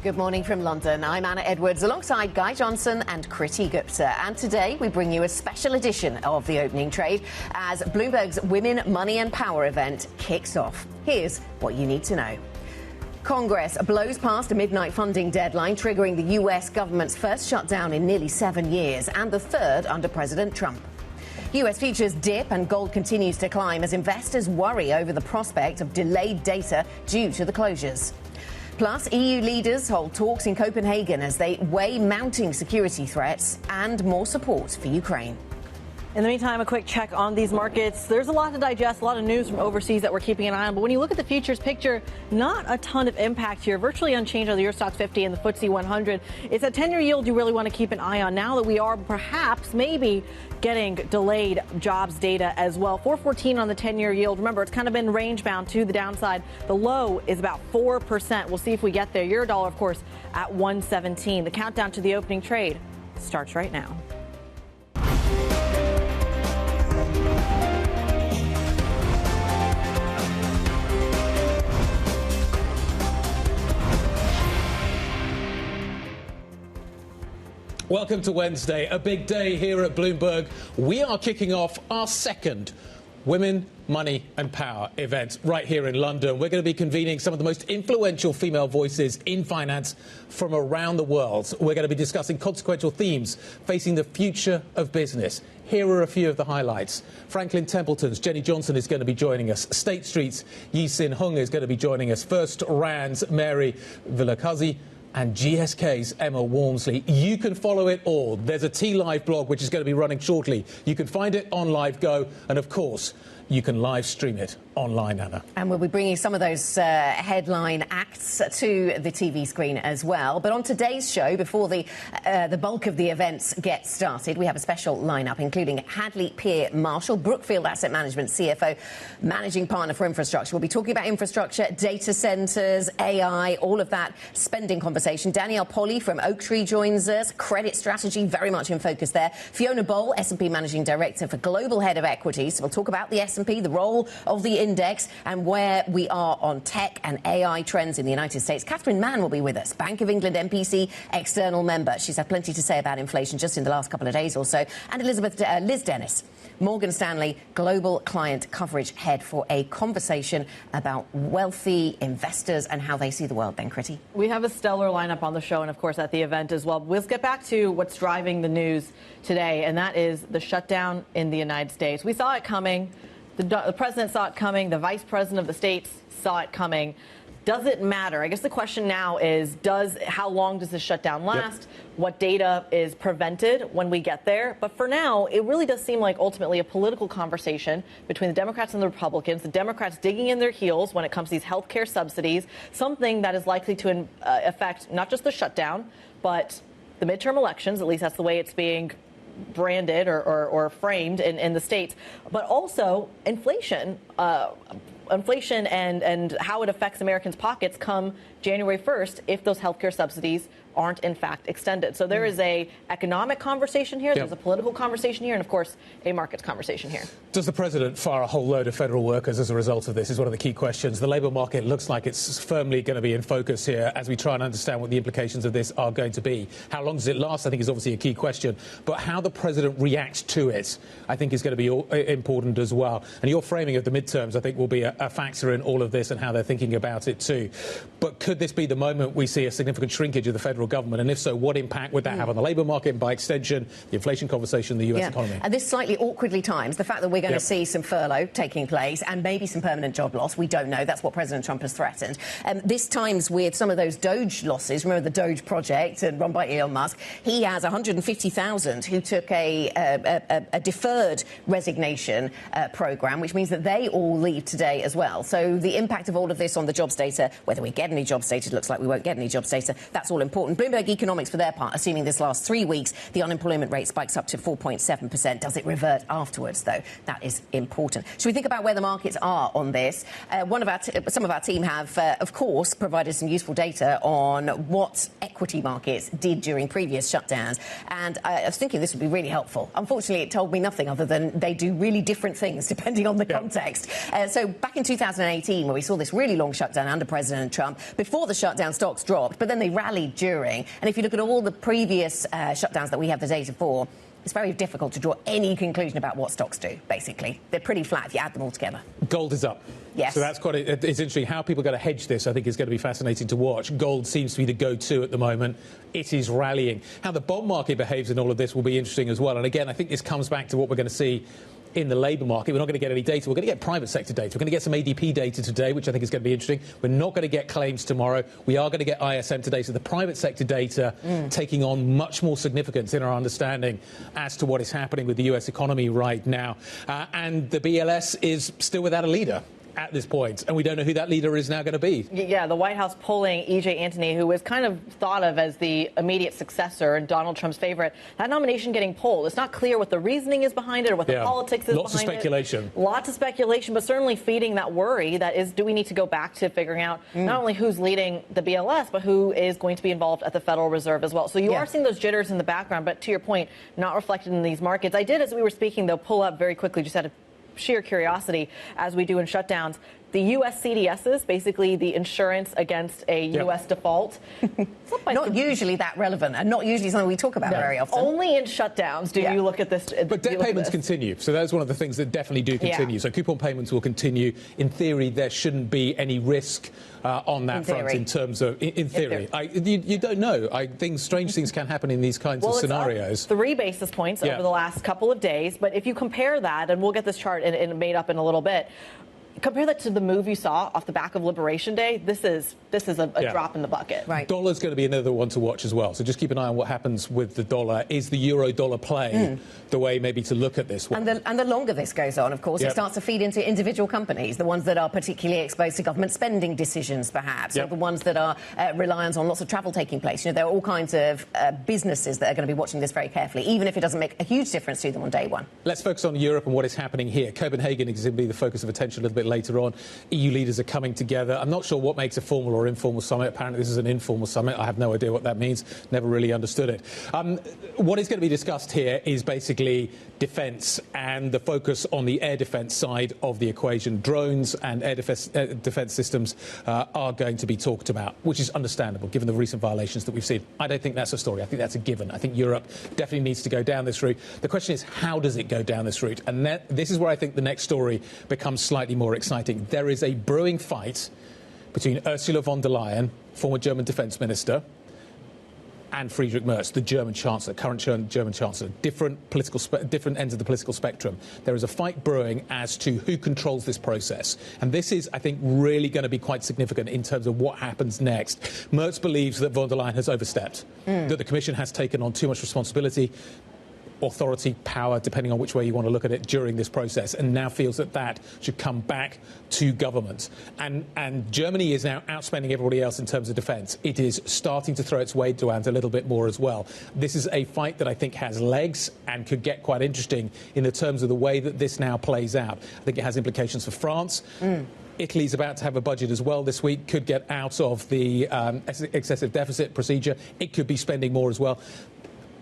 Good morning from London. I'm Anna Edwards alongside Guy Johnson and Kriti Gupta. And today we bring you a special edition of the opening trade as Bloomberg's Women, Money and Power event kicks off. Here's what you need to know. Congress blows past a midnight funding deadline, triggering the US government's first shutdown in nearly 7 years and the third under President Trump. US futures dip and gold continues to climb as investors worry over the prospect of delayed data due to the closures. Plus, EU leaders hold talks in Copenhagen as they weigh mounting security threats and more support for Ukraine. In the meantime, a quick check on these markets. There's a lot to digest, a lot of news from overseas that we're keeping an eye on. But when you look at the futures picture, not a ton of impact here. Virtually unchanged on the Eurostoxx 50 and the FTSE 100. It's a 10-year yield you really want to keep an eye on now that we are perhaps maybe getting delayed jobs data as well. 414 on the 10-year yield. Remember, it's kind of been range bound to the downside. The low is about 4%. We'll see if we get there. Eurodollar, of course, at 117. The countdown to the opening trade starts right now. Welcome to Wednesday, a big day here at Bloomberg. We are kicking off our second Women, Money and Power event right here in London. We're going to be convening some of the most influential female voices in finance from around the world. We're going to be discussing consequential themes facing the future of business. Here are a few of the highlights. Franklin Templeton's Jenny Johnson is going to be joining us. State Street's Yi Sin Hung is going to be joining us. First Rand's Mary Vilakazi and GSK's Emma Walmsley. You can follow it all. There's a T-Live blog which is going to be running shortly. You can find it on Live Go, and of course, you can live stream it online, Anna. And we'll be bringing some of those headline acts to the TV screen as well. But on today's show, before the bulk of the events get started, we have a special lineup, including Hadley Peer Marshall, Brookfield Asset Management CFO, Managing Partner for Infrastructure. We'll be talking about infrastructure, data centres, AI, all of that spending conversation. Danielle Polly from Oaktree joins us. Credit strategy, very much in focus there. Fiona Boll, S&P Managing Director for Global Head of Equities. So we'll talk about the S&P, the role of the index and where we are on tech and AI trends in the United States. Catherine Mann will be with us, Bank of England MPC external member. She's had plenty to say about inflation just in the last couple of days or so. And Liz Dennis, Morgan Stanley Global Client Coverage Head, for a conversation about wealthy investors and how they see the world. Ben Kriti. We have a stellar lineup on the show and, of course, at the event as well. We'll get back to what's driving the news today, and that is the shutdown in the United States. We saw it coming. The president saw it coming. The vice president of the states saw it coming. Does it matter? I guess the question now is, how long does this shutdown last? Yep. What data is prevented when we get there? But for now, it really does seem like ultimately a political conversation between the Democrats and the Republicans. The Democrats digging in their heels when it comes to these health care subsidies, something that is likely to affect not just the shutdown, but the midterm elections. At least that's the way it's being branded or framed in the states, but also inflation and how it affects Americans' pockets come January 1st if those healthcare subsidies aren't in fact extended. So there is a economic conversation here, there's a political conversation here, and of course a markets conversation here. Does the president fire a whole load of federal workers as a result of this is one of the key questions. The labour market looks like it's firmly going to be in focus here as we try and understand what the implications of this are going to be. How long does it last, I think, is obviously a key question. But how the president reacts to it, I think, is going to be important as well. And your framing of the midterms, I think, will be a factor in all of this and how they're thinking about it too. But could this be the moment we see a significant shrinkage of the federal government? And if so, what impact would that have on the labour market and, by extension, the inflation conversation, the US economy? And this slightly awkwardly times, the fact that we're going to see some furlough taking place and maybe some permanent job loss, we don't know. That's what President Trump has threatened. This times with some of those Doge losses. Remember the Doge project and run by Elon Musk? He has 150,000 who took a deferred resignation programme, which means that they all leave today as well. So the impact of all of this on the jobs data, whether we get any jobs data, it looks like we won't get any jobs data, that's all important. Bloomberg Economics, for their part, assuming this lasts 3 weeks, the unemployment rate spikes up to 4.7%. Does it revert afterwards, though? That is important. Should we think about where the markets are on this? Some of our team have, of course, provided some useful data on what equity markets did during previous shutdowns. And I was thinking this would be really helpful. Unfortunately, it told me nothing other than they do really different things depending on the context. So back back in 2018, where we saw this really long shutdown under President Trump, before the shutdown, stocks dropped, but then they rallied during. And if you look at all the previous shutdowns that we have the data for, it's very difficult to draw any conclusion about what stocks do, basically. They're pretty flat if you add them all together. Gold is up. Yes. So that's it's interesting. How people are going to hedge this, I think, is going to be fascinating to watch. Gold seems to be the go-to at the moment. It is rallying. How the bond market behaves in all of this will be interesting as well. And again, I think this comes back to what we're going to see in the labour market. We're not going to get any data. We're going to get private sector data. We're going to get some ADP data today, which I think is going to be interesting. We're not going to get claims tomorrow. We are going to get ISM today. So the private sector data taking on much more significance in our understanding as to what is happening with the US economy right now. And the BLS is still without a leader at this point, and we don't know who that leader is now going to be. Yeah, the White House polling E.J. Antony, who was kind of thought of as the immediate successor and Donald Trump's favorite, that nomination getting polled. It's not clear what the reasoning is behind it or what the politics is behind it. Lots of speculation. Lots of speculation, but certainly feeding that worry that is, do we need to go back to figuring out not only who's leading the BLS, but who is going to be involved at the Federal Reserve as well. So you are seeing those jitters in the background, but to your point, not reflected in these markets. I did, as we were speaking, though, pull up very quickly, just out of sheer curiosity, as we do in shutdowns, the U.S. CDSs, basically the insurance against a U.S. default. Not usually that relevant, and not usually something we talk about very often. Only in shutdowns do you look at this. But debt payments continue, so that's one of the things that definitely do continue. So coupon payments will continue. In theory, there shouldn't be any risk on that front in terms of, in theory. You don't know. Strange things can happen in these kinds of scenarios. It's up 3 basis points over the last couple of days, but if you compare that, and we'll get this chart and made up in a little bit, compare that to the move you saw off the back of Liberation Day. This is a drop in the bucket. Right. Dollar's going to be another one to watch as well. So just keep an eye on what happens with the dollar. Is the euro-dollar play the way maybe to look at this one? And the longer this goes on, of course, it starts to feed into individual companies, the ones that are particularly exposed to government spending decisions, perhaps, or the ones that are reliant on lots of travel taking place. You know, there are all kinds of businesses that are going to be watching this very carefully, even if it doesn't make a huge difference to them on day one. Let's focus on Europe and what is happening here. Copenhagen is going to be the focus of attention a little bit later on. EU leaders are coming together. I'm not sure what makes a formal or informal summit. Apparently this is an informal summit. I have no idea what that means. Never really understood it. What is going to be discussed here is basically defence and the focus on the air defence side of the equation. Drones and air defence systems are going to be talked about, which is understandable given the recent violations that we've seen. I don't think that's a story. I think that's a given. I think Europe definitely needs to go down this route. The question is, how does it go down this route? And this is where I think the next story becomes slightly more exciting. There is a brewing fight between Ursula von der Leyen, former German defence minister, and Friedrich Merz, the German Chancellor, current German Chancellor. Different ends of the political spectrum. There is a fight brewing as to who controls this process. And this is, I think, really going to be quite significant in terms of what happens next. Merz believes that von der Leyen has overstepped, that the Commission has taken on too much responsibility, authority, power, depending on which way you want to look at it, during this process, and now feels that that should come back to government. And Germany is now outspending everybody else in terms of defence. It is starting to throw its weight around a little bit more as well. This is a fight that I think has legs and could get quite interesting in the terms of the way that this now plays out. I think it has implications for France. Italy's about to have a budget as well this week, could get out of the excessive deficit procedure. It could be spending more as well.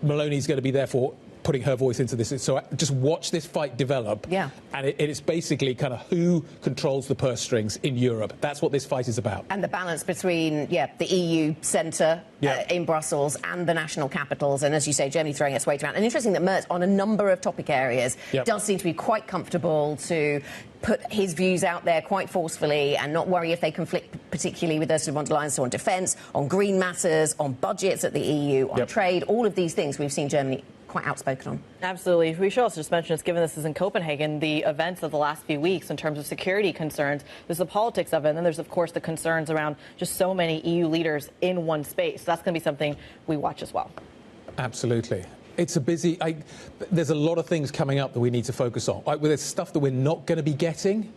Meloni's going to be therefore putting her voice into this. So just watch this fight develop. Yeah. And it's basically kind of who controls the purse strings in Europe. That's what this fight is about. And the balance between, the EU centre in Brussels and the national capitals. And as you say, Germany throwing its weight around. And interesting that Merz, on a number of topic areas, does seem to be quite comfortable to put his views out there quite forcefully and not worry if they conflict, particularly with Ursula von der Leyen, so on defence, on green matters, on budgets at the EU, on trade, all of these things we've seen Germany quite outspoken on. Absolutely. We should also just mention, given this is in Copenhagen, the events of the last few weeks in terms of security concerns. There's the politics of it, and then there's, of course, the concerns around just so many EU leaders in one space. So that's going to be something we watch as well. Absolutely. It's a busy... there's a lot of things coming up that we need to focus on. There's stuff that we're not going to be getting.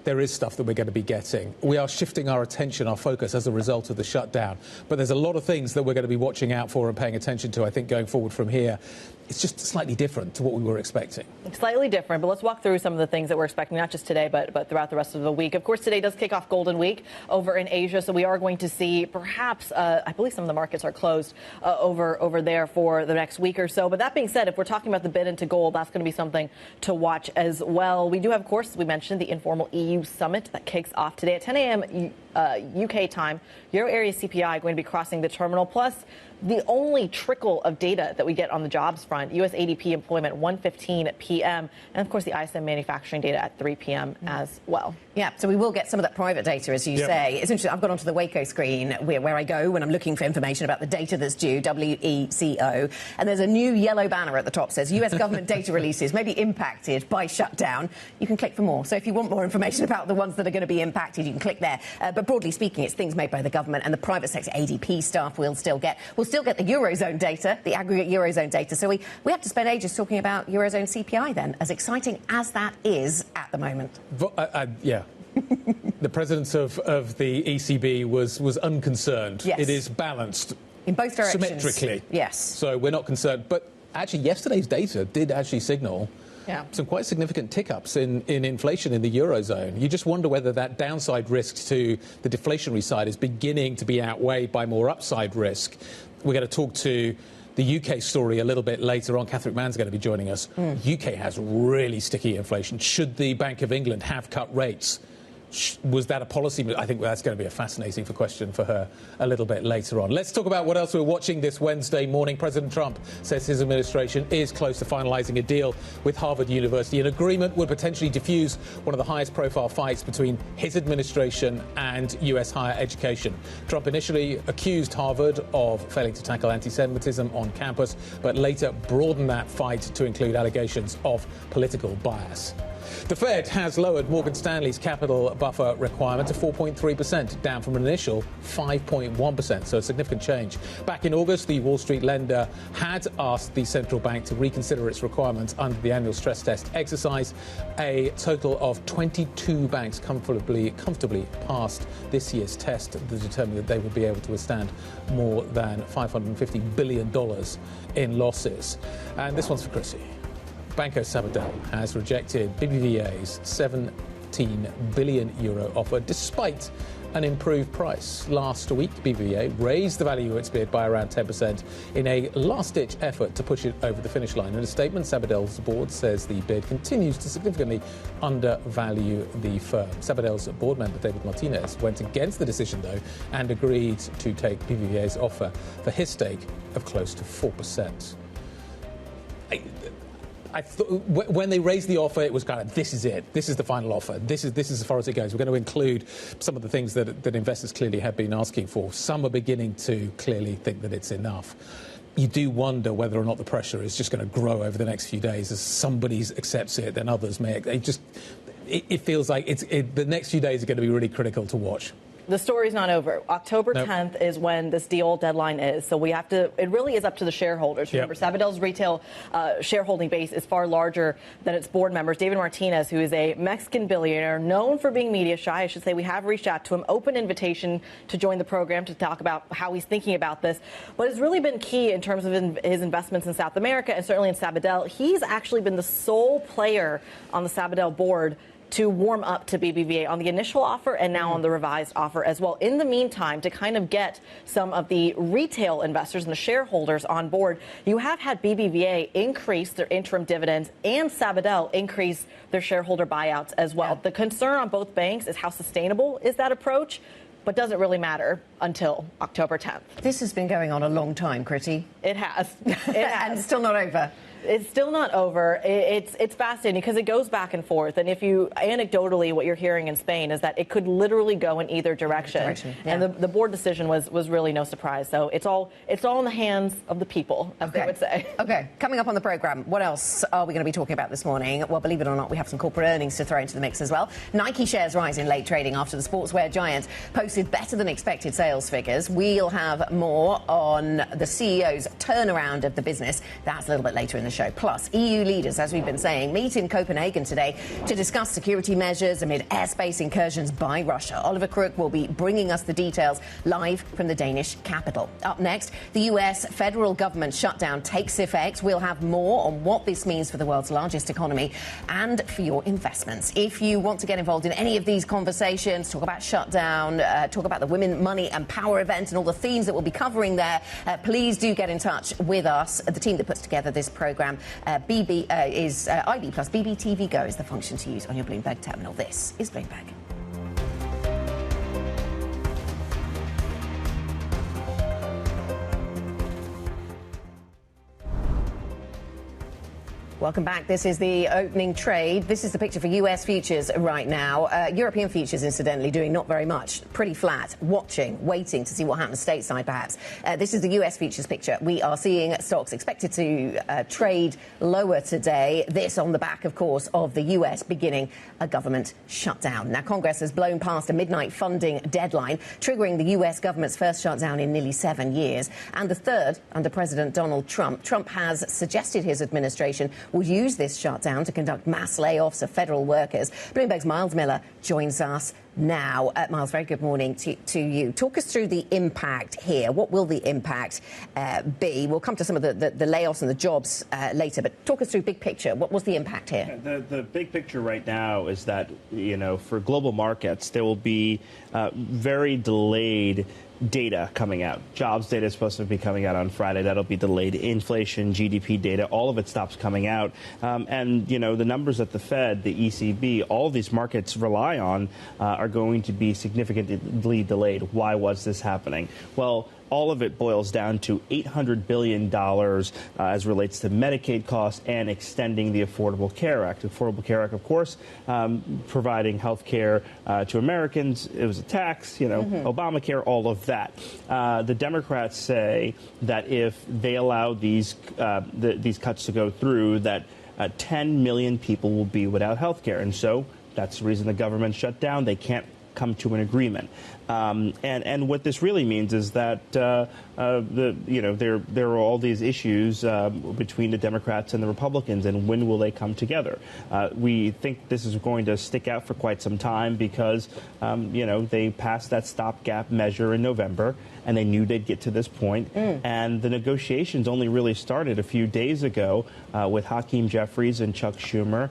There is stuff that we're going to be getting. We are shifting our attention, our focus as a result of the shutdown. But there's a lot of things that we're going to be watching out for and paying attention to, I think, going forward from here. It's just slightly different to what we were expecting. Slightly different, but let's walk through some of the things that we're expecting, not just today, but throughout the rest of the week. Of course, today does kick off Golden Week over in Asia, so we are going to see perhaps, I believe some of the markets are closed over there for the next week or so. But that being said, if we're talking about the bid into gold, that's going to be something to watch as well. We do have, of course, we mentioned the informal EU EU summit that kicks off today at 10 a.m. UK time. Euro area CPI going to be crossing the terminal. Plus, the only trickle of data that we get on the jobs front, U.S. ADP employment 1:15 p.m. and, of course, the ISM manufacturing data at 3 p.m. as well. Yeah, so we will get some of that private data, as you say. It's interesting. I've gone onto the Waco screen where I go when I'm looking for information about the data that's due, WECO, and there's a new yellow banner at the top says U.S. government data releases may be impacted by shutdown. You can click for more. So if you want more information about the ones that are going to be impacted, you can click there. But broadly speaking, it's things made by the government, and the private sector ADP staff will still get the Eurozone data, the aggregate Eurozone data. So we have to spend ages talking about Eurozone CPI then, as exciting as that is at the moment. Yeah. The president of the ECB was unconcerned. Yes. It is balanced. In both directions. Symmetrically. Yes. So we're not concerned. But actually, yesterday's data did actually signal some quite significant tick-ups in inflation in the Eurozone. You just wonder whether that downside risk to the deflationary side is beginning to be outweighed by more upside risk. We're going to talk to the UK story a little bit later on. Catherine Mann's going to be joining us. UK has really sticky inflation. Should the Bank of England have cut rates? Was that a policy? I think that's going to be a fascinating question for her a little bit later on. Let's talk about what else we're watching this Wednesday morning. President Trump says his administration is close to finalising a deal with Harvard University. An agreement would potentially diffuse one of the highest profile fights between his administration and US higher education. Trump initially accused Harvard of failing to tackle anti-Semitism on campus, but later broadened that fight to include allegations of political bias. The Fed has lowered Morgan Stanley's capital buffer requirement to 4.3%, down from an initial 5.1%, so a significant change. Back in August, the Wall Street lender had asked the central bank to reconsider its requirements under the annual stress test exercise. A total of 22 banks comfortably passed this year's test to determine that they would be able to withstand more than $550 billion in losses. And this one's for Chrissy. Banco Sabadell has rejected BBVA's €17 billion offer despite an improved price. Last week, BBVA raised the value of its bid by around 10% in a last-ditch effort to push it over the finish line. In a statement, Sabadell's board says the bid continues to significantly undervalue the firm. Sabadell's board member, David Martinez, went against the decision, though, and agreed to take BBVA's offer for his stake of close to 4%. When they raised the offer, it was kind of, this is it. This is the final offer. This is as far as it goes. We're going to include some of the things that investors clearly have been asking for. Some are beginning to clearly think that it's enough. You do wonder whether or not the pressure is just going to grow over the next few days. As somebody accepts it, then others may. It feels like the next few days are going to be really critical to watch. The story's not over. October 10th is when this deal deadline is. So it really is up to the shareholders. Remember, Sabadell's retail shareholding base is far larger than its board members. David Martinez, who is a Mexican billionaire known for being media shy, I should say, we have reached out to him, open invitation to join the program to talk about how he's thinking about this. But it's really been key in terms of his investments in South America and certainly in Sabadell. He's actually been the sole player on the Sabadell board to warm up to BBVA on the initial offer and now on the revised offer as well. In the meantime, to kind of get some of the retail investors and the shareholders on board, you have had BBVA increase their interim dividends and Sabadell increase their shareholder buyouts as well. The concern on both banks is how sustainable is that approach, but doesn't really matter until October 10th. This has been going on a long time, Kriti. It has. It has. And it's still not over. It's still not over. It's fascinating because it goes back and forth. And if you anecdotally, what you're hearing in Spain is that it could literally go in either direction. And the board decision was really no surprise. So it's all in the hands of the people, as they would say. Okay. Coming up on the program, what else are we going to be talking about this morning? Well, believe it or not, we have some corporate earnings to throw into the mix as well. Nike shares rise in late trading after the sportswear giant posted better than expected sales figures. We'll have more on the CEO's turnaround of the business. That's a little bit later in the show. Plus, EU leaders, as we've been saying, meet in Copenhagen today to discuss security measures amid airspace incursions by Russia. Oliver Crook will be bringing us the details live from the Danish capital. Up next, the US federal government shutdown takes effect. We'll have more on what this means for the world's largest economy and for your investments. If you want to get involved in any of these conversations, talk about shutdown, talk about the Women, Money and Power event and all the themes that we'll be covering there, please do get in touch with us, the team that puts together this program. program. IB plus BBTV Go is the function to use on your Bloomberg terminal. This is Bloomberg. Welcome back. This is the opening trade. This is the picture for US futures right now. European futures, incidentally, doing not very much. Pretty flat. Watching, waiting to see what happens stateside, perhaps. This is the US futures picture. We are seeing stocks expected to trade lower today. This on the back, of course, of the US beginning a government shutdown. Now, Congress has blown past a midnight funding deadline, triggering the US government's first shutdown in nearly 7 years, and the third under President Donald Trump. Trump has suggested his administration would use this shutdown to conduct mass layoffs of federal workers. Bloomberg's Miles Miller joins us now. Miles, very good morning to you. Talk us through the impact here. What will the impact be? We'll come to some of the layoffs and the jobs later, but talk us through big picture. What was the impact here? The big picture right now is that, for global markets, there will be very delayed data coming out. Jobs data is supposed to be coming out on Friday. That'll be delayed. Inflation, GDP data, all of it stops coming out. And, the numbers at the Fed, the ECB, all of these markets rely on are going to be significantly delayed. Why was this happening? Well, all of it boils down to $800 billion as relates to Medicaid costs and extending the Affordable Care Act. Affordable Care Act, of course, providing health care to Americans. It was a tax, Obamacare, all of that. The Democrats say that if they allow these cuts to go through, that 10 million people will be without health care. And so that's the reason the government shut down. They can't come to an agreement. And what this really means is that there are all these issues between the Democrats and the Republicans, and when will they come together? We think this is going to stick out for quite some time because they passed that stopgap measure in November, and they knew they'd get to this point. And the negotiations only really started a few days ago with Hakeem Jeffries and Chuck Schumer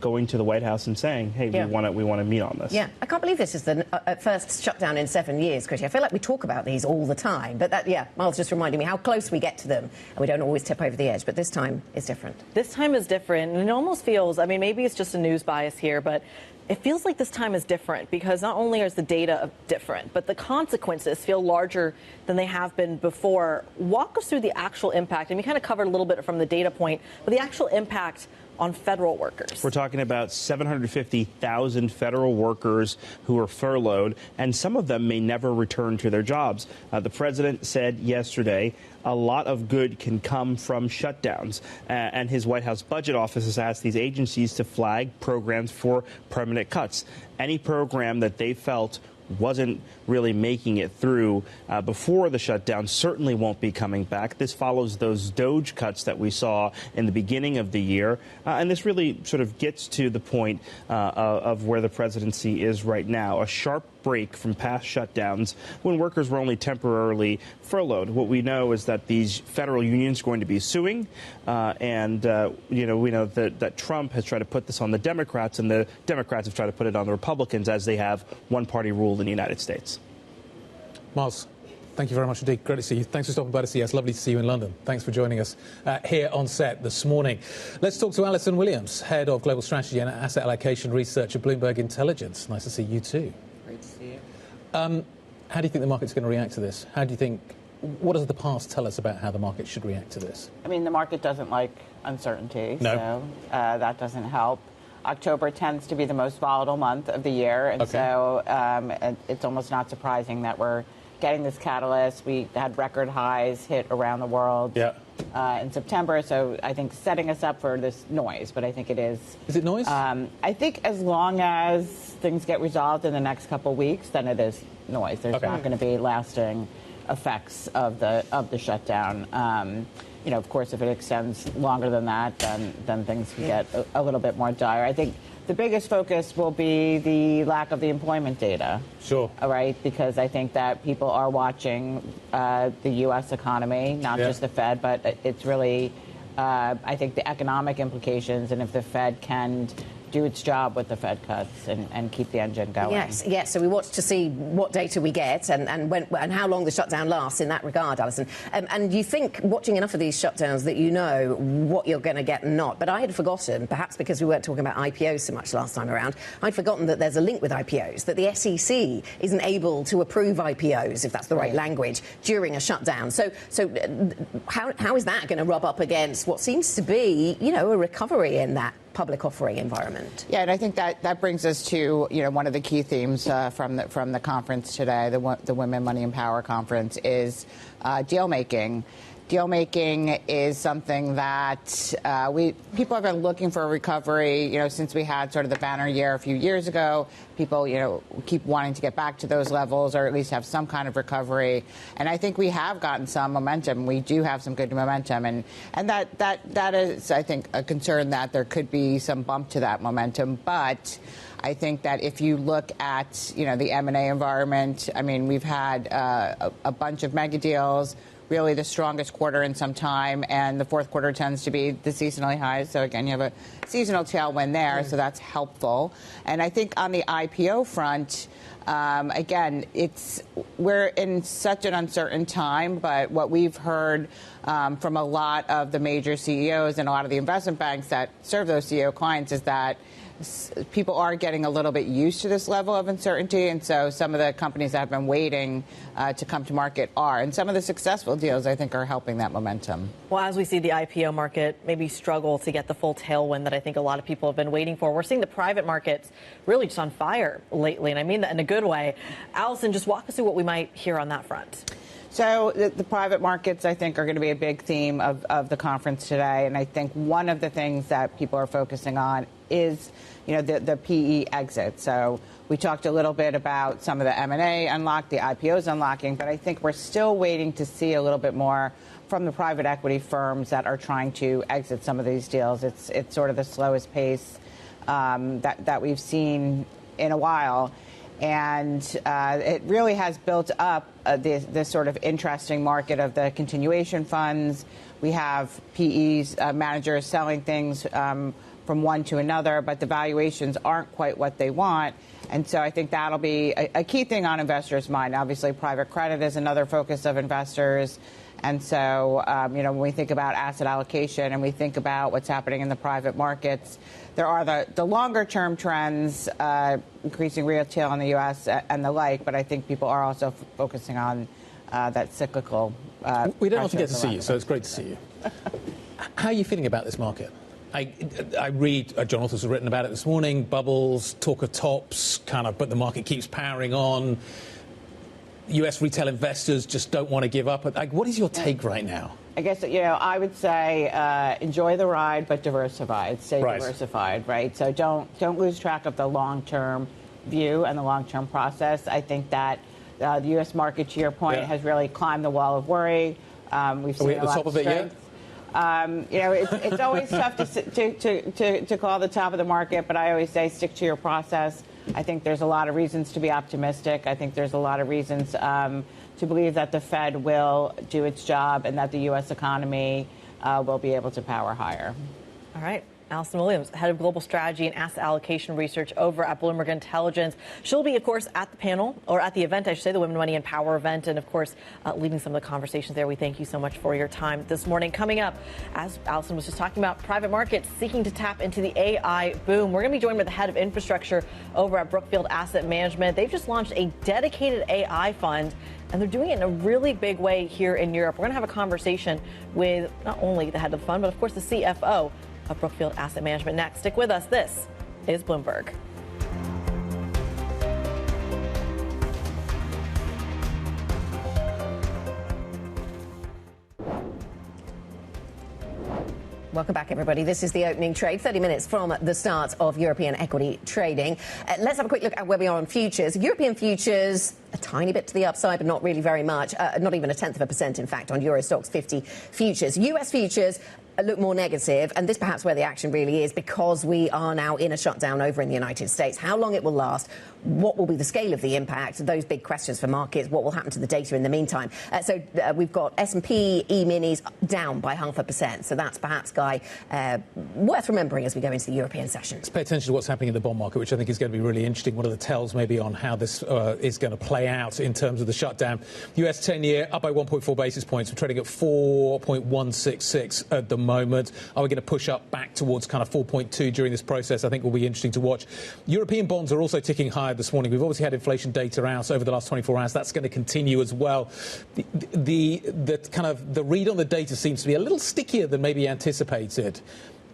going to the White House and saying, hey, we want to meet on this. Yeah, I can't believe this is the first shutdown in 7 years, Kriti. I feel like we talk about these all the time. But Miles just reminded me how close we get to them. And we don't always tip over the edge. But this time is different. This time is different. And it almost feels, maybe it's just a news bias here, but it feels like this time is different because not only is the data different, but the consequences feel larger than they have been before. Walk us through the actual impact. And we kind of covered a little bit from the data point, but the actual impact on federal workers. We're talking about 750,000 federal workers who are furloughed, and some of them may never return to their jobs. The president said yesterday a lot of good can come from shutdowns, and his White House budget office has asked these agencies to flag programs for permanent cuts. Any program that they felt wasn't really making it through before the shutdown certainly won't be coming back. This follows those DOGE cuts that we saw in the beginning of the year. And this really sort of gets to the point of where the presidency is right now, a sharp break from past shutdowns when workers were only temporarily furloughed. What we know is that these federal unions are going to be suing. We know that Trump has tried to put this on the Democrats, and the Democrats have tried to put it on the Republicans as they have one-party rule in the United States. Miles, thank you very much indeed. Great to see you. Thanks for stopping by to see us. Lovely to see you in London. Thanks for joining us here on set this morning. Let's talk to Alison Williams, Head of Global Strategy and Asset Allocation Research at Bloomberg Intelligence. Nice to see you too. Great to see you. How do you think the market's going to react to this? What does the past tell us about how the market should react to this? The market doesn't like uncertainty, so that doesn't help. October tends to be the most volatile month of the year, and so it's almost not surprising that we're getting this catalyst. We had record highs hit around the world in September, so I think setting us up for this noise, but I think it is. Is it noise? I think as long as things get resolved in the next couple of weeks, then it is noise. There's not going to be lasting effects of the shutdown. Of course, if it extends longer than that, then things can get a little bit more dire. I think the biggest focus will be the lack of the employment data. Sure. All right, because I think that people are watching the U.S. economy, not just the Fed, but it's really, I think, the economic implications, and if the Fed can do its job with the Fed cuts and keep the engine going. Yes. So we watch to see what data we get and how long the shutdown lasts in that regard, Alison. And you think, watching enough of these shutdowns, that you know what you're going to get and not. But I had forgotten, perhaps because we weren't talking about IPOs so much last time around, I'd forgotten that there's a link with IPOs, that the SEC isn't able to approve IPOs, if that's the right language, during a shutdown. So how is that going to rub up against what seems to be, a recovery in that public offering environment? Yeah, and I think that brings us to one of the key themes from the conference today, the Women, Money, and Power conference, is deal making. Deal making is something that people have been looking for a recovery, since we had sort of the banner year a few years ago. People, keep wanting to get back to those levels or at least have some kind of recovery. And I think we have gotten some momentum. We do have some good momentum. And that is, I think, a concern that there could be some bump to that momentum. But I think that if you look at, the M&A environment, I mean, we've had a bunch of mega deals, really the strongest quarter in some time, and the fourth quarter tends to be the seasonally high. So, again, you have a seasonal tailwind there, so that's helpful. And I think on the IPO front, again, we're in such an uncertain time, but what we've heard from a lot of the major CEOs and a lot of the investment banks that serve those CEO clients is that people are getting a little bit used to this level of uncertainty, and so some of the companies that have been waiting to come to market are. And some of the successful deals, I think, are helping that momentum. Well, as we see the IPO market maybe struggle to get the full tailwind that I think a lot of people have been waiting for, we're seeing the private markets really just on fire lately, and I mean that in a good way. Alison, just walk us through what we might hear on that front. So the private markets, I think, are going to be a big theme of the conference today. And I think one of the things that people are focusing on is, the PE exit. So we talked a little bit about some of the M&A unlock, the IPOs unlocking, but I think we're still waiting to see a little bit more from the private equity firms that are trying to exit some of these deals. It's sort of the slowest pace that we've seen in a while. And it really has built up this sort of interesting market of the continuation funds. We have PEs, managers selling things from one to another, but the valuations aren't quite what they want. And so I think that'll be a key thing on investors' mind. Obviously, private credit is another focus of investors. And so, when we think about asset allocation and we think about what's happening in the private markets, there are the longer-term trends, increasing retail in the U.S. and the like, but I think people are also focusing on that cyclical We don't often get to see you, so it's great to see you. How are you feeling about this market? I read, John Authors has written about it this morning, bubbles, talk of tops, but the market keeps powering on. U.S. retail investors just don't want to give up. What is your take right now? I guess, I would say enjoy the ride, but diversified. Stay diversified, right? So don't lose track of the long-term view and the long-term process. I think that the U.S. market, to your point, has really climbed the wall of worry. We've seen Are we at the top of it yet? It's always tough to call the top of the market, but I always say stick to your process. I think there's a lot of reasons to be optimistic. I think there's a lot of reasons to believe that the Fed will do its job and that the U.S. economy will be able to power higher. All right. Alison Williams, head of global strategy and asset allocation research over at Bloomberg Intelligence. She'll be, of course, at the panel, or at the event, I should say, the Women, Money, and Power event, and, of course, leading some of the conversations there. We thank you so much for your time this morning. Coming up, as Alison was just talking about, private markets seeking to tap into the AI boom. We're going to be joined by the head of infrastructure over at Brookfield Asset Management. They've just launched a dedicated AI fund, and they're doing it in a really big way here in Europe. We're going to have a conversation with not only the head of the fund, but, of course, the CFO of Brookfield Asset Management next. Stick with us. This is Bloomberg. Welcome back, everybody. This is the opening trade, 30 minutes from the start of European equity trading. Let's have a quick look at where we are on futures. European futures a tiny bit to the upside, but not really very much, not even 0.1%, in fact, on Euro Stoxx 50 futures. US futures look more negative, and this perhaps where the action really is, because we are now in a shutdown over in the United States. How long it will last, what will be the scale of the impact, those big questions for markets, what will happen to the data in the meantime. So we've got S&P E-minis down by 0.5%, so that's perhaps, Guy, worth remembering as we go into the European session. Let's pay attention to what's happening in the bond market, which I think is going to be really interesting. One of the tells maybe on how this is going to play out in terms of the shutdown. US 10-year up by 1.4 basis points. We're trading at 4.166 at the moment. Are we going to push up back towards kind of 4.2 during this process? I think will be interesting to watch. European bonds are also ticking higher this morning. We've obviously had inflation data out over the last 24 hours. That's going to continue as well. The kind of the read on the data seems to be a little stickier than maybe anticipated.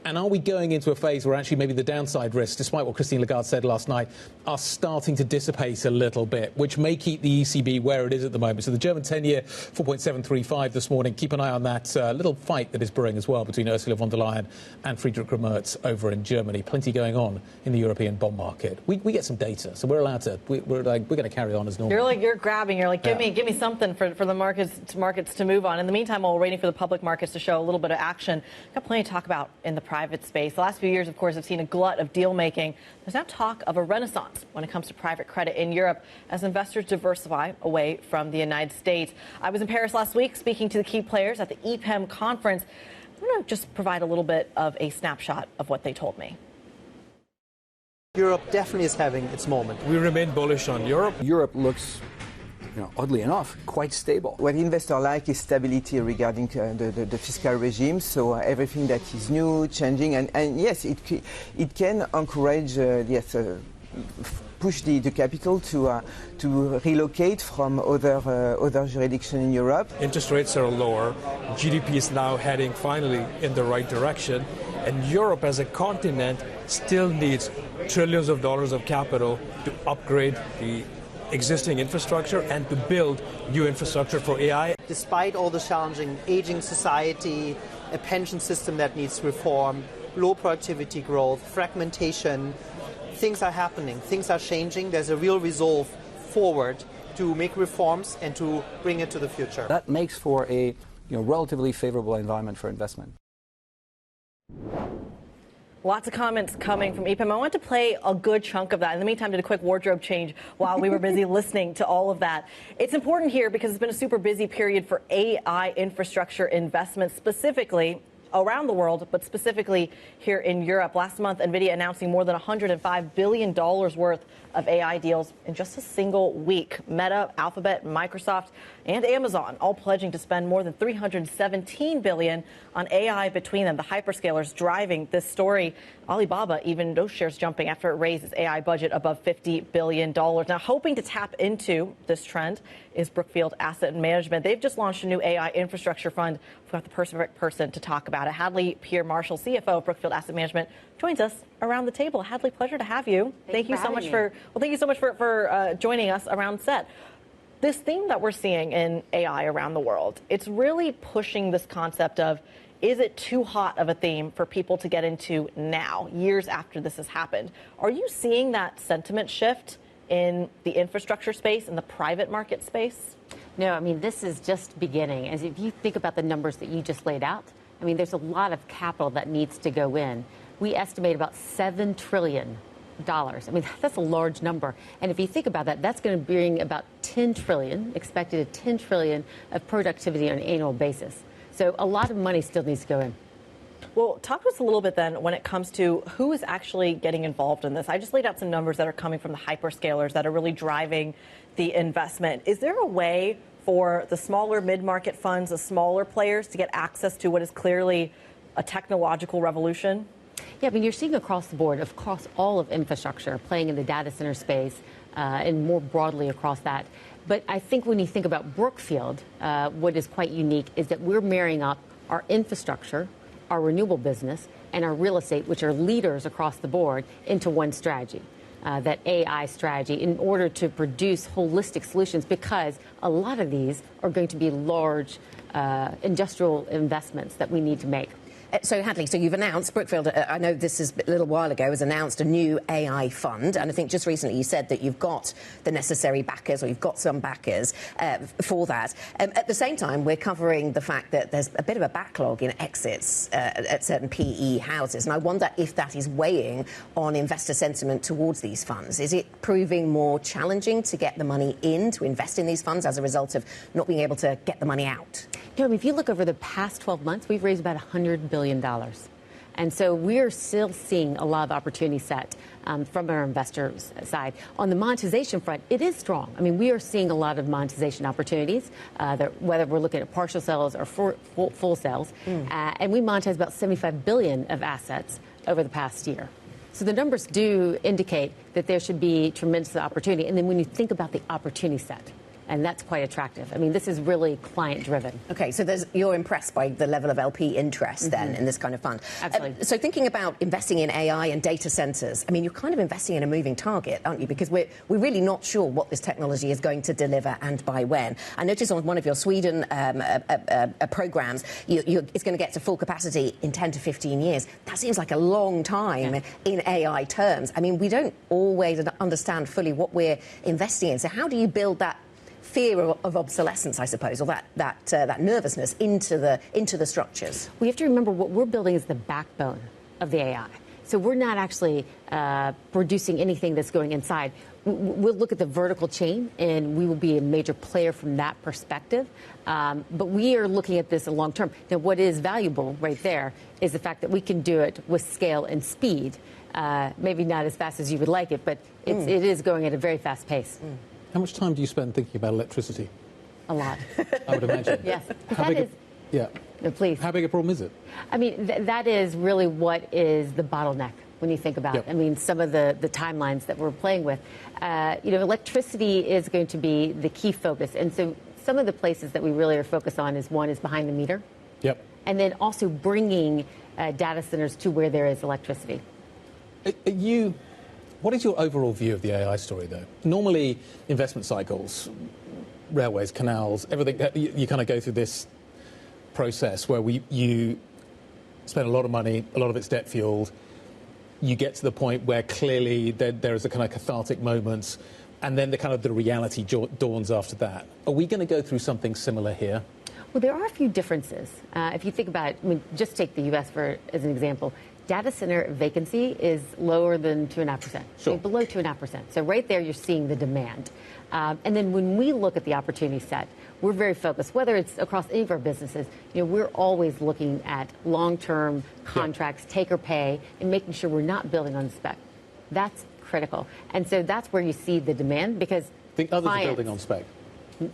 And are we going into a phase where actually maybe the downside risks, despite what Christine Lagarde said last night, are starting to dissipate a little bit, which may keep the ECB where it is at the moment? So the German 10-year, 4.735 this morning. Keep an eye on that little fight that is brewing as well between Ursula von der Leyen and Friedrich Merz over in Germany. Plenty going on in the European bond market. We get some data, so we're allowed to. We're going to carry on as normal. You're grabbing. You're like, give me something for the markets to move on. In the meantime, while we're waiting for the public markets to show a little bit of action, we've got plenty to talk about in the private space. The last few years, of course, have seen a glut of deal making. There's now talk of a renaissance when it comes to private credit in Europe as investors diversify away from the United States. I was in Paris last week speaking to the key players at the EPEM conference. I'm going to just provide a little bit of a snapshot of what they told me. Europe definitely is having its moment. We remain bullish on Europe. Europe looks, oddly enough, quite stable. What investors like is stability regarding the fiscal regime, so everything that is new, changing, and yes, it can encourage, push the capital to relocate from other jurisdictions in Europe. Interest rates are lower, GDP is now heading finally in the right direction, and Europe as a continent still needs trillions of dollars of capital to upgrade the existing infrastructure and to build new infrastructure for AI. Despite all the challenging aging society, a pension system that needs reform, low productivity growth, fragmentation, things are happening, things are changing. There's a real resolve forward to make reforms and to bring it to the future. That makes for a relatively favorable environment for investment. Lots of comments coming from EPEM. I want to play a good chunk of that. In the meantime, did a quick wardrobe change while we were busy listening to all of that. It's important here because it's been a super busy period for AI infrastructure investments, specifically around the world, but specifically here in Europe. Last month, NVIDIA announcing more than $105 billion worth of AI deals in just a single week. Meta, Alphabet, Microsoft, and Amazon all pledging to spend more than $317 billion on AI between them. The hyperscalers driving this story. Alibaba, even those shares jumping after it raised its AI budget above $50 billion. Now, hoping to tap into this trend is Brookfield Asset Management. They've just launched a new AI infrastructure fund. We've got the perfect person to talk about it. Hadley Pierre-Marshall, CFO of Brookfield Asset Management, joins us around the table. Hadley, pleasure to have you. Thank you so much for joining us around set. This theme that we're seeing in AI around the world, it's really pushing this concept of, is it too hot of a theme for people to get into now, years after this has happened? Are you seeing that sentiment shift in the infrastructure space and the private market space? No, I mean, this is just beginning. As if you think about the numbers that you just laid out, I mean, there's a lot of capital that needs to go in. We estimate about $7 trillion. I mean, that's a large number. And if you think about that, that's going to bring about 10 trillion, expected at 10 trillion of productivity on an annual basis. So a lot of money still needs to go in. Well, talk to us a little bit then when it comes to who is actually getting involved in this. I just laid out some numbers that are coming from the hyperscalers that are really driving the investment. Is there a way for the smaller mid-market funds, the smaller players, to get access to what is clearly a technological revolution? Yeah, I mean, you're seeing across the board, across all of infrastructure, playing in the data center space and more broadly across that. But I think when you think about Brookfield, what is quite unique is that we're marrying up our infrastructure, our renewable business, and our real estate, which are leaders across the board, into one strategy, that AI strategy, in order to produce holistic solutions, because a lot of these are going to be large industrial investments that we need to make. So, Hadley, so you've announced, Brookfield, I know this is a little while ago, has announced a new AI fund. And I think just recently you said that you've got the necessary backers, or you've got some backers for that. At the same time, we're covering the fact that there's a bit of a backlog in exits at certain PE houses. And I wonder if that is weighing on investor sentiment towards these funds. Is it proving more challenging to get the money in to invest in these funds as a result of not being able to get the money out? You know, if you look over the past 12 months, we've raised about $100 billion. And so we're still seeing a lot of opportunity set from our investors' side. On the monetization front, it is strong. I mean, we are seeing a lot of monetization opportunities, whether we're looking at partial sales or full sales. And we monetize about $75 billion of assets over the past year. So the numbers do indicate that there should be tremendous opportunity. And then when you think about the opportunity set, and that's quite attractive. I mean, this is really client-driven. OK, so you're impressed by the level of LP interest, then, in this kind of fund. Absolutely. So thinking about investing in AI and data centres, I mean, you're kind of investing in a moving target, aren't you? Because we're really not sure what this technology is going to deliver and by when. I noticed on one of your Sweden programmes, it's going to get to full capacity in 10 to 15 years. That seems like a long time in AI terms. I mean, we don't always understand fully what we're investing in. So how do you build that fear of obsolescence, I suppose, or that nervousness into the structures? We have to remember what we're building is the backbone of the AI. So we're not actually producing anything that's going inside. We'll look at the vertical chain, and we will be a major player from that perspective. But we are looking at this long term. Now, what is valuable right there is the fact that we can do it with scale and speed. Maybe not as fast as you would like it, but it is going at a very fast pace. How much time do you spend thinking about electricity? A lot. I would imagine. Yes. No, please. How big a problem is it? I mean, that is really what is the bottleneck when you think about it. I mean, some of the timelines that we're playing with. Electricity is going to be the key focus. And so some of the places that we really are focused on is one is behind the meter. Yep. And then also bringing data centers to where there is electricity. What is your overall view of the AI story, though? Normally, investment cycles, railways, canals, everything, you kind of go through this process where you spend a lot of money, a lot of it's debt-fueled. You get to the point where clearly there is a kind of cathartic moment, and then the reality dawns after that. Are we going to go through something similar here? Well, there are a few differences. If you think about it, I mean, just take the U.S. as an example. Data center vacancy is lower than 2.5%. Sure. Below 2.5%. So right there, you're seeing the demand. And then when we look at the opportunity set, we're very focused, whether it's across any of our businesses, we're always looking at long-term contracts, take or pay, and making sure we're not building on spec. That's critical. And so that's where you see the demand, because I think others are building on spec.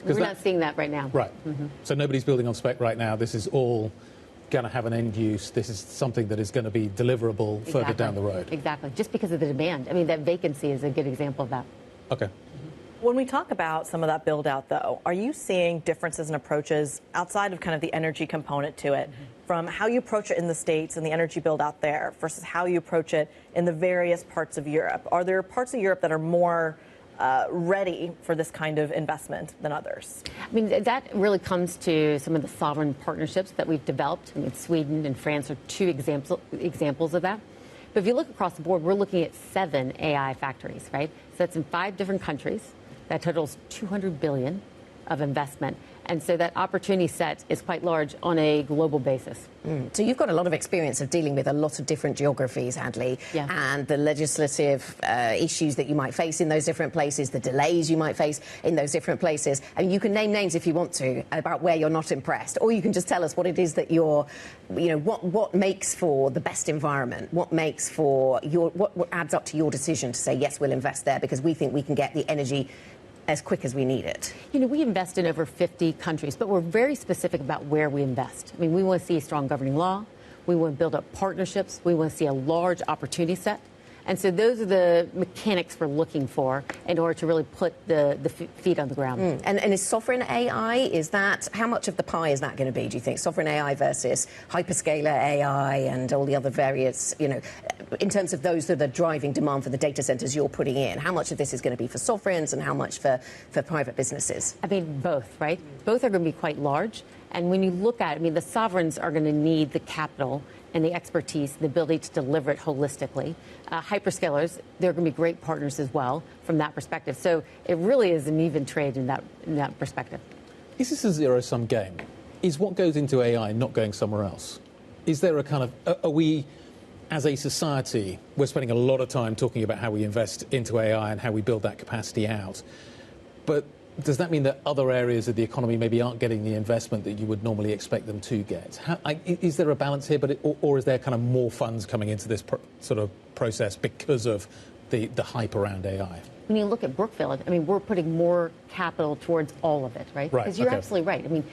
We're not seeing that right now. Right. So nobody's building on spec right now. This is all going to have an end use. This is something that is going to be deliverable further down the road. Exactly. Just because of the demand. I mean, that vacancy is a good example of that. Okay. When we talk about some of that build out, though, are you seeing differences in approaches outside of kind of the energy component to it, from how you approach it in the States and the energy build out there versus how you approach it in the various parts of Europe? Are there parts of Europe that are more ready for this kind of investment than others? I mean, that really comes to some of the sovereign partnerships that we've developed. I mean, Sweden and France are two examples of that. But if you look across the board, we're looking at 7 AI factories, right? So that's in 5 different countries. That totals $200 billion of investment. And so that opportunity set is quite large on a global basis. So you've got a lot of experience of dealing with a lot of different geographies, Hadley, and the legislative issues that you might face in those different places, the delays you might face in those different places. And you can name names if you want to about where you're not impressed, or you can just tell us what it is that what makes for the best environment, what makes for what adds up to your decision to say, yes, we'll invest there because we think we can get the energy as quick as we need it. We invest in over 50 countries, but we're very specific about where we invest. I mean, we want to see a strong governing law. We want to build up partnerships. We want to see a large opportunity set. And so those are the mechanics we're looking for in order to really put the feet on the ground. And is sovereign AI, how much of the pie is that going to be, do you think? Sovereign AI versus hyperscaler AI and all the other various, in terms of those that are driving demand for the data centers you're putting in, how much of this is going to be for sovereigns and how much for private businesses? I mean, both, right? Both are going to be quite large. And when you look at it, I mean, the sovereigns are going to need the capital and the expertise, the ability to deliver it holistically. Hyperscalers, they're going to be great partners as well from that perspective. So it really is an even trade in that perspective. Is this a zero-sum game? Is what goes into AI not going somewhere else? Is there a kind of, are we, as a society, we're spending a lot of time talking about how we invest into AI and how we build that capacity out. But does that mean that other areas of the economy maybe aren't getting the investment that you would normally expect them to get? Is there a balance here, or is there kind of more funds coming into this sort of process because of the hype around AI? When you look at Brookfield, I mean, we're putting more capital towards all of it, right? Because you're absolutely right. I mean,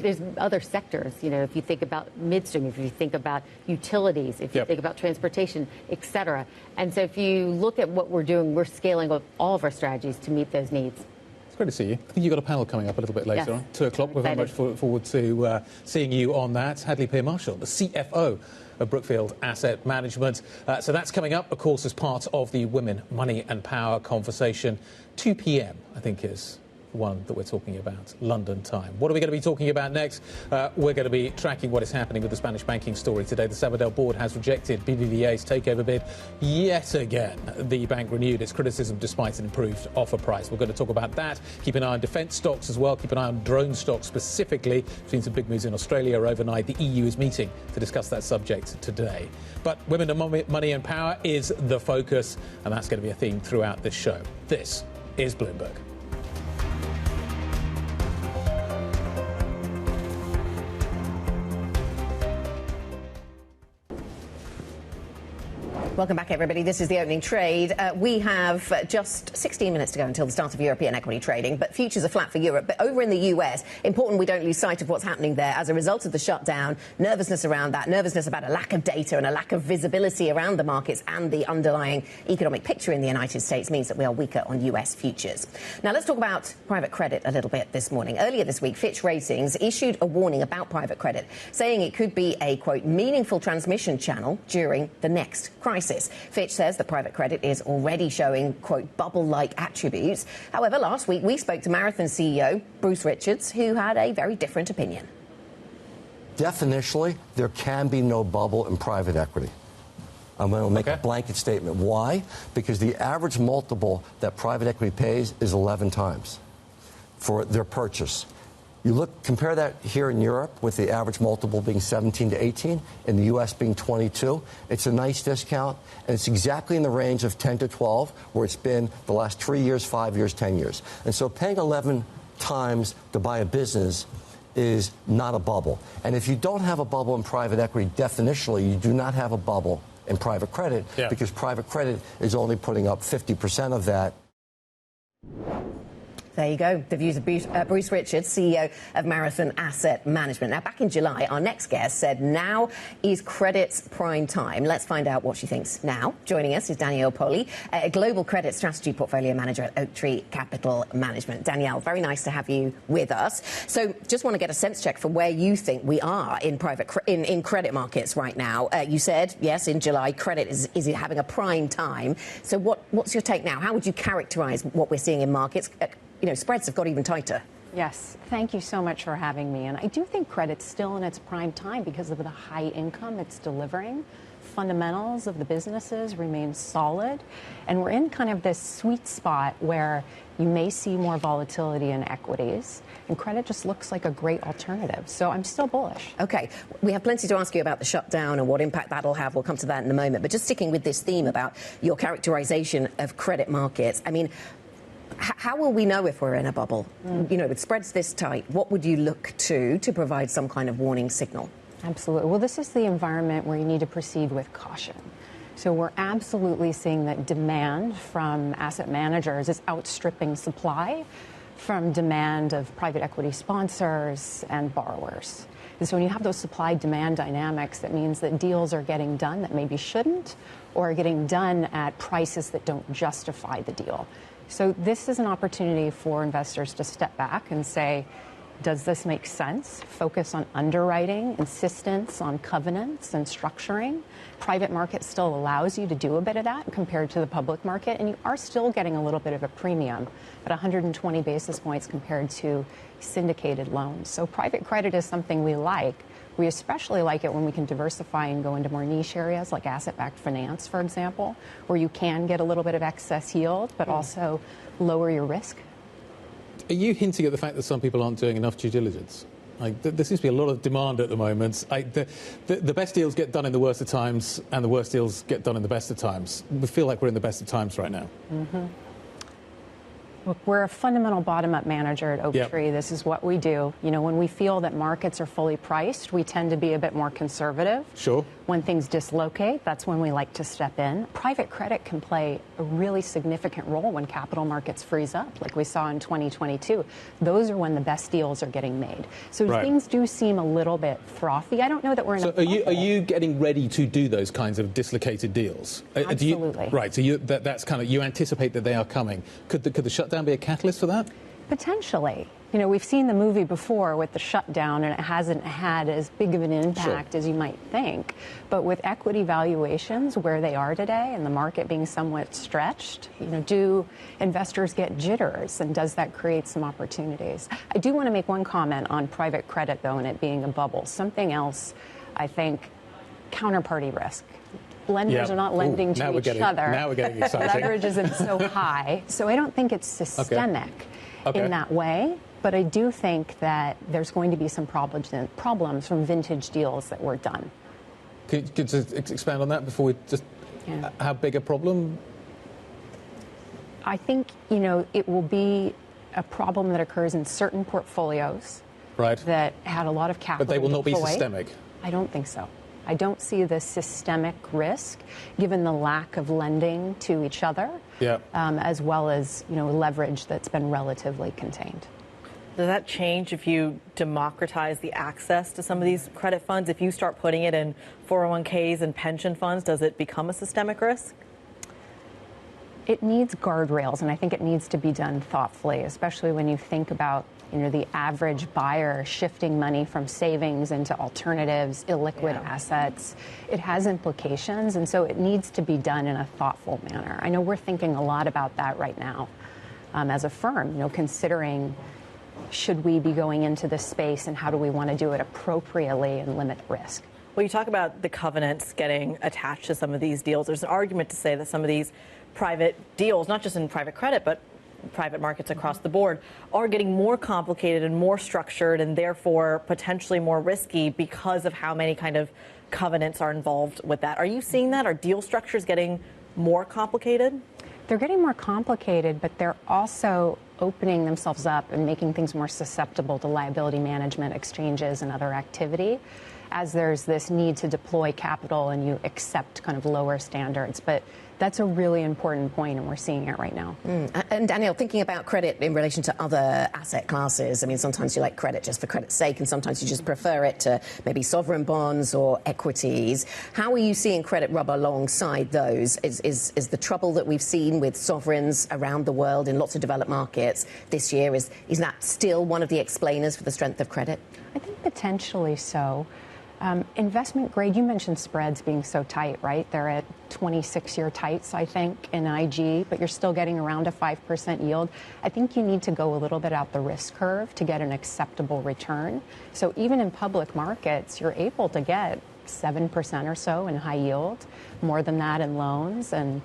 there's other sectors, you know, if you think about midstream, if you think about utilities, if you think about transportation, et cetera. And so if you look at what we're doing, we're scaling up all of our strategies to meet those needs. It's great to see you. I think you've got a panel coming up a little bit later on, 2 o'clock. We're very much forward to seeing you on that. Hadley Peer-Marshall, the CFO of Brookfield Asset Management. So that's coming up, of course, as part of the Women, Money and Power conversation. 2 p.m., I think, is the one that we're talking about, London time. What are we going to be talking about next? We're going to be tracking what is happening with the Spanish banking story today. The Sabadell board has rejected BBVA's takeover bid yet again. The bank renewed its criticism despite an improved offer price. We're going to talk about that. Keep an eye on defence stocks as well. Keep an eye on drone stocks specifically. We've seen some big moves in Australia overnight. The EU is meeting to discuss that subject today. But women and money and power is the focus, and that's going to be a theme throughout this show. This is Bloomberg. Welcome back, everybody. This is the opening trade. We have just 16 minutes to go until the start of European equity trading, but futures are flat for Europe. But over in the US, important we don't lose sight of what's happening there as a result of the shutdown, nervousness around that, nervousness about a lack of data and a lack of visibility around the markets and the underlying economic picture in the United States means that we are weaker on US futures. Now, let's talk about private credit a little bit this morning. Earlier this week, Fitch Ratings issued a warning about private credit, saying it could be a, quote, meaningful transmission channel during the next crisis. Fitch says that private credit is already showing, quote, bubble-like attributes. However, last week we spoke to Marathon CEO Bruce Richards, who had a very different opinion. Definitionally, there can be no bubble in private equity. I'm going to make a blanket statement. Why? Because the average multiple that private equity pays is 11 times for their purchase. You compare that here in Europe with the average multiple being 17 to 18, in the U.S. being 22. It's a nice discount, and it's exactly in the range of 10 to 12, where it's been the last 3 years, 5 years, 10 years. And so paying 11 times to buy a business is not a bubble. And if you don't have a bubble in private equity, definitionally, you do not have a bubble in private credit, because private credit is only putting up 50% of that. There you go. The views of Bruce Richards, CEO of Marathon Asset Management. Now, back in July, our next guest said now is credit's prime time. Let's find out what she thinks now. Joining us is Danielle Poli, a global credit strategy portfolio manager at Oaktree Capital Management. Danielle, very nice to have you with us. So just want to get a sense check for where you think we are in in credit markets right now. You said, yes, in July, credit is having a prime time. So what's your take now? How would you characterize what we're seeing in markets? You know, spreads have got even tighter. Yes, thank you so much for having me. And I do think credit's still in its prime time because of the high income it's delivering. Fundamentals of the businesses remain solid. And we're in kind of this sweet spot where you may see more volatility in equities. And credit just looks like a great alternative. So I'm still bullish. OK, we have plenty to ask you about the shutdown and what impact that'll have. We'll come to that in a moment. But just sticking with this theme about your characterization of credit markets, I mean, how will we know if we're in a bubble? You know, with spreads this tight, what would you look to provide some kind of warning signal? Absolutely. Well, this is the environment where you need to proceed with caution. So we're absolutely seeing that demand from asset managers is outstripping supply from demand of private equity sponsors and borrowers. And so when you have those supply-demand dynamics, that means that deals are getting done that maybe shouldn't, or are getting done at prices that don't justify the deal. So this is an opportunity for investors to step back and say, does this make sense? Focus on underwriting, insistence on covenants and structuring. Private market still allows you to do a bit of that compared to the public market, and you are still getting a little bit of a premium at 120 basis points compared to syndicated loans. So private credit is something we like, We especially like it when we can diversify and go into more niche areas like asset-backed finance, for example, where you can get a little bit of excess yield, but also lower your risk. Are you hinting at the fact that some people aren't doing enough due diligence? Like, there seems to be a lot of demand at the moment. The best deals get done in the worst of times, and the worst deals get done in the best of times. We feel like we're in the best of times right now. Mm-hmm. Look, we're a fundamental bottom-up manager at Oaktree. Yep. This is what we do. You know, when we feel that markets are fully priced, we tend to be a bit more conservative. Sure. When things dislocate, that's when we like to step in. Private credit can play a really significant role when capital markets freeze up, like we saw in 2022. Those are when the best deals are getting made. So things do seem a little bit frothy. I don't know that we're in a bubble. Are you getting ready to do those kinds of dislocated deals? Absolutely. Right. So that's kind of, you anticipate that they are coming. Could the shutdown be a catalyst for that? Potentially. You know, we've seen the movie before with the shutdown, and it hasn't had as big of an impact as you might think. But with equity valuations where they are today and the market being somewhat stretched, you know, do investors get jitters, and does that create some opportunities? I do want to make one comment on private credit, though, and it being a bubble. Something else, I think, counterparty risk. Lenders are not lending to each other. Now we're getting exciting. Leverage isn't so high. So I don't think it's systemic in that way. But I do think that there's going to be some problems from vintage deals that were done. Could you just expand on that before we just... How big a problem? I think, you know, it will be a problem that occurs in certain portfolios that had a lot of capital. But they will not be systemic? I don't think so. I don't see the systemic risk, given the lack of lending to each other, as well as, you know, leverage that's been relatively contained. Does that change if you democratize the access to some of these credit funds? If you start putting it in 401ks and pension funds, does it become a systemic risk? It needs guardrails, and I think it needs to be done thoughtfully, especially when you think about, you know, the average buyer shifting money from savings into alternatives, illiquid assets. It has implications, and so it needs to be done in a thoughtful manner. I know we're thinking a lot about that right now as a firm, you know, considering should we be going into this space and how do we want to do it appropriately and limit risk. Well, you talk about the covenants getting attached to some of these deals. There's an argument to say that some of these private deals, not just in private credit, but private markets across the board, are getting more complicated and more structured and therefore potentially more risky because of how many kind of covenants are involved with that. Are you seeing that? Are deal structures getting more complicated? They're getting more complicated, but they're also opening themselves up and making things more susceptible to liability management exchanges and other activity, as there's this need to deploy capital and you accept kind of lower standards. But that's a really important point, and we're seeing it right now. And Danielle, thinking about credit in relation to other asset classes, I mean, sometimes you like credit just for credit's sake, and sometimes you just prefer it to maybe sovereign bonds or equities. How are you seeing credit rub alongside those? Is the trouble that we've seen with sovereigns around the world in lots of developed markets this year, is that still one of the explainers for the strength of credit? I think potentially so. Investment grade, you mentioned spreads being so tight, right? They're at 26-year tights, I think, in IG, but you're still getting around a 5% yield. I think you need to go a little bit out the risk curve to get an acceptable return. So even in public markets, you're able to get 7% or so in high yield, more than that in loans, and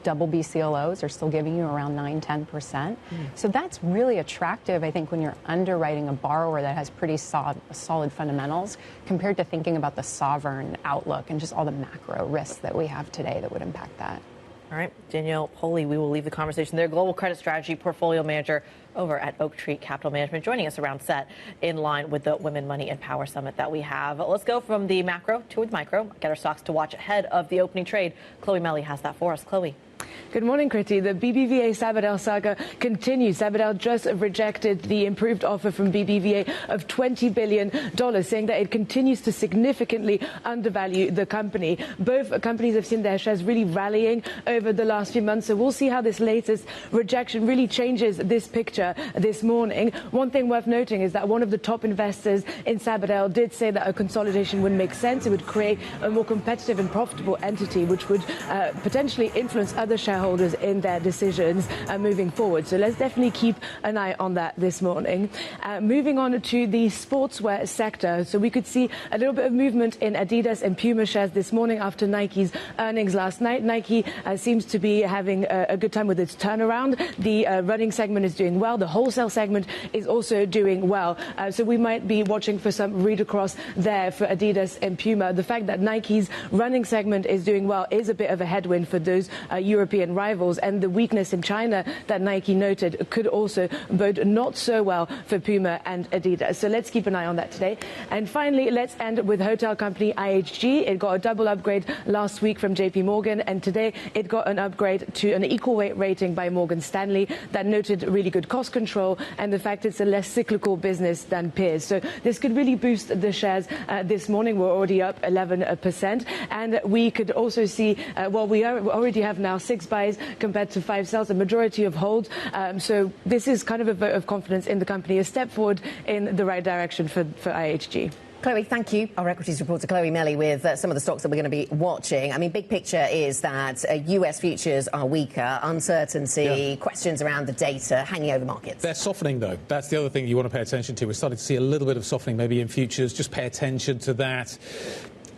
double B CLOs are still giving you around 9-10%. So that's really attractive, I think, when you're underwriting a borrower that has pretty solid fundamentals, compared to thinking about the sovereign outlook and just all the macro risks that we have today that would impact that. All right, Danielle Poley, we will leave the conversation there. Global Credit Strategy Portfolio Manager over at Oaktree Capital Management, joining us around set in line with the Women, Money, and Power Summit that we have. Let's go from the macro to the micro, get our stocks to watch ahead of the opening trade. Chloe Melly has that for us. Chloe. Good morning, Kriti. The BBVA Sabadell saga continues. Sabadell just rejected the improved offer from BBVA of $20 billion, saying that it continues to significantly undervalue the company. Both companies have seen their shares really rallying over the last few months, so we'll see how this latest rejection really changes this picture this morning. One thing worth noting is that one of the top investors in Sabadell did say that a consolidation would make sense. It would create a more competitive and profitable entity, which would potentially influence other shareholders in their decisions moving forward. So let's definitely keep an eye on that this morning. Moving on to the sportswear sector. So we could see a little bit of movement in Adidas and Puma shares this morning after Nike's earnings last night. Nike seems to be having a good time with its turnaround. The running segment is doing well. The wholesale segment is also doing well. So we might be watching for some read across there for Adidas and Puma. The fact that Nike's running segment is doing well is a bit of a headwind for those European rivals, and the weakness in China that Nike noted could also bode not so well for Puma and Adidas. So let's keep an eye on that today. And finally, let's end with hotel company IHG. It got a double upgrade last week from JP Morgan, and today it got an upgrade to an equal weight rating by Morgan Stanley that noted really good cost control and the fact it's a less cyclical business than peers. So this could really boost the shares this morning. We're already up 11%, and we could also see, we already have now 6 buys compared to 5 sells, a majority of holds. So this is kind of a vote of confidence in the company, a step forward in the right direction for IHG. Chloe, thank you. Our equities reporter, Chloe Melly, with some of the stocks that we're going to be watching. I mean, big picture is that US futures are weaker, uncertainty, questions around the data hanging over markets. They're softening, though. That's the other thing you want to pay attention to. We're starting to see a little bit of softening maybe in futures. Just pay attention to that.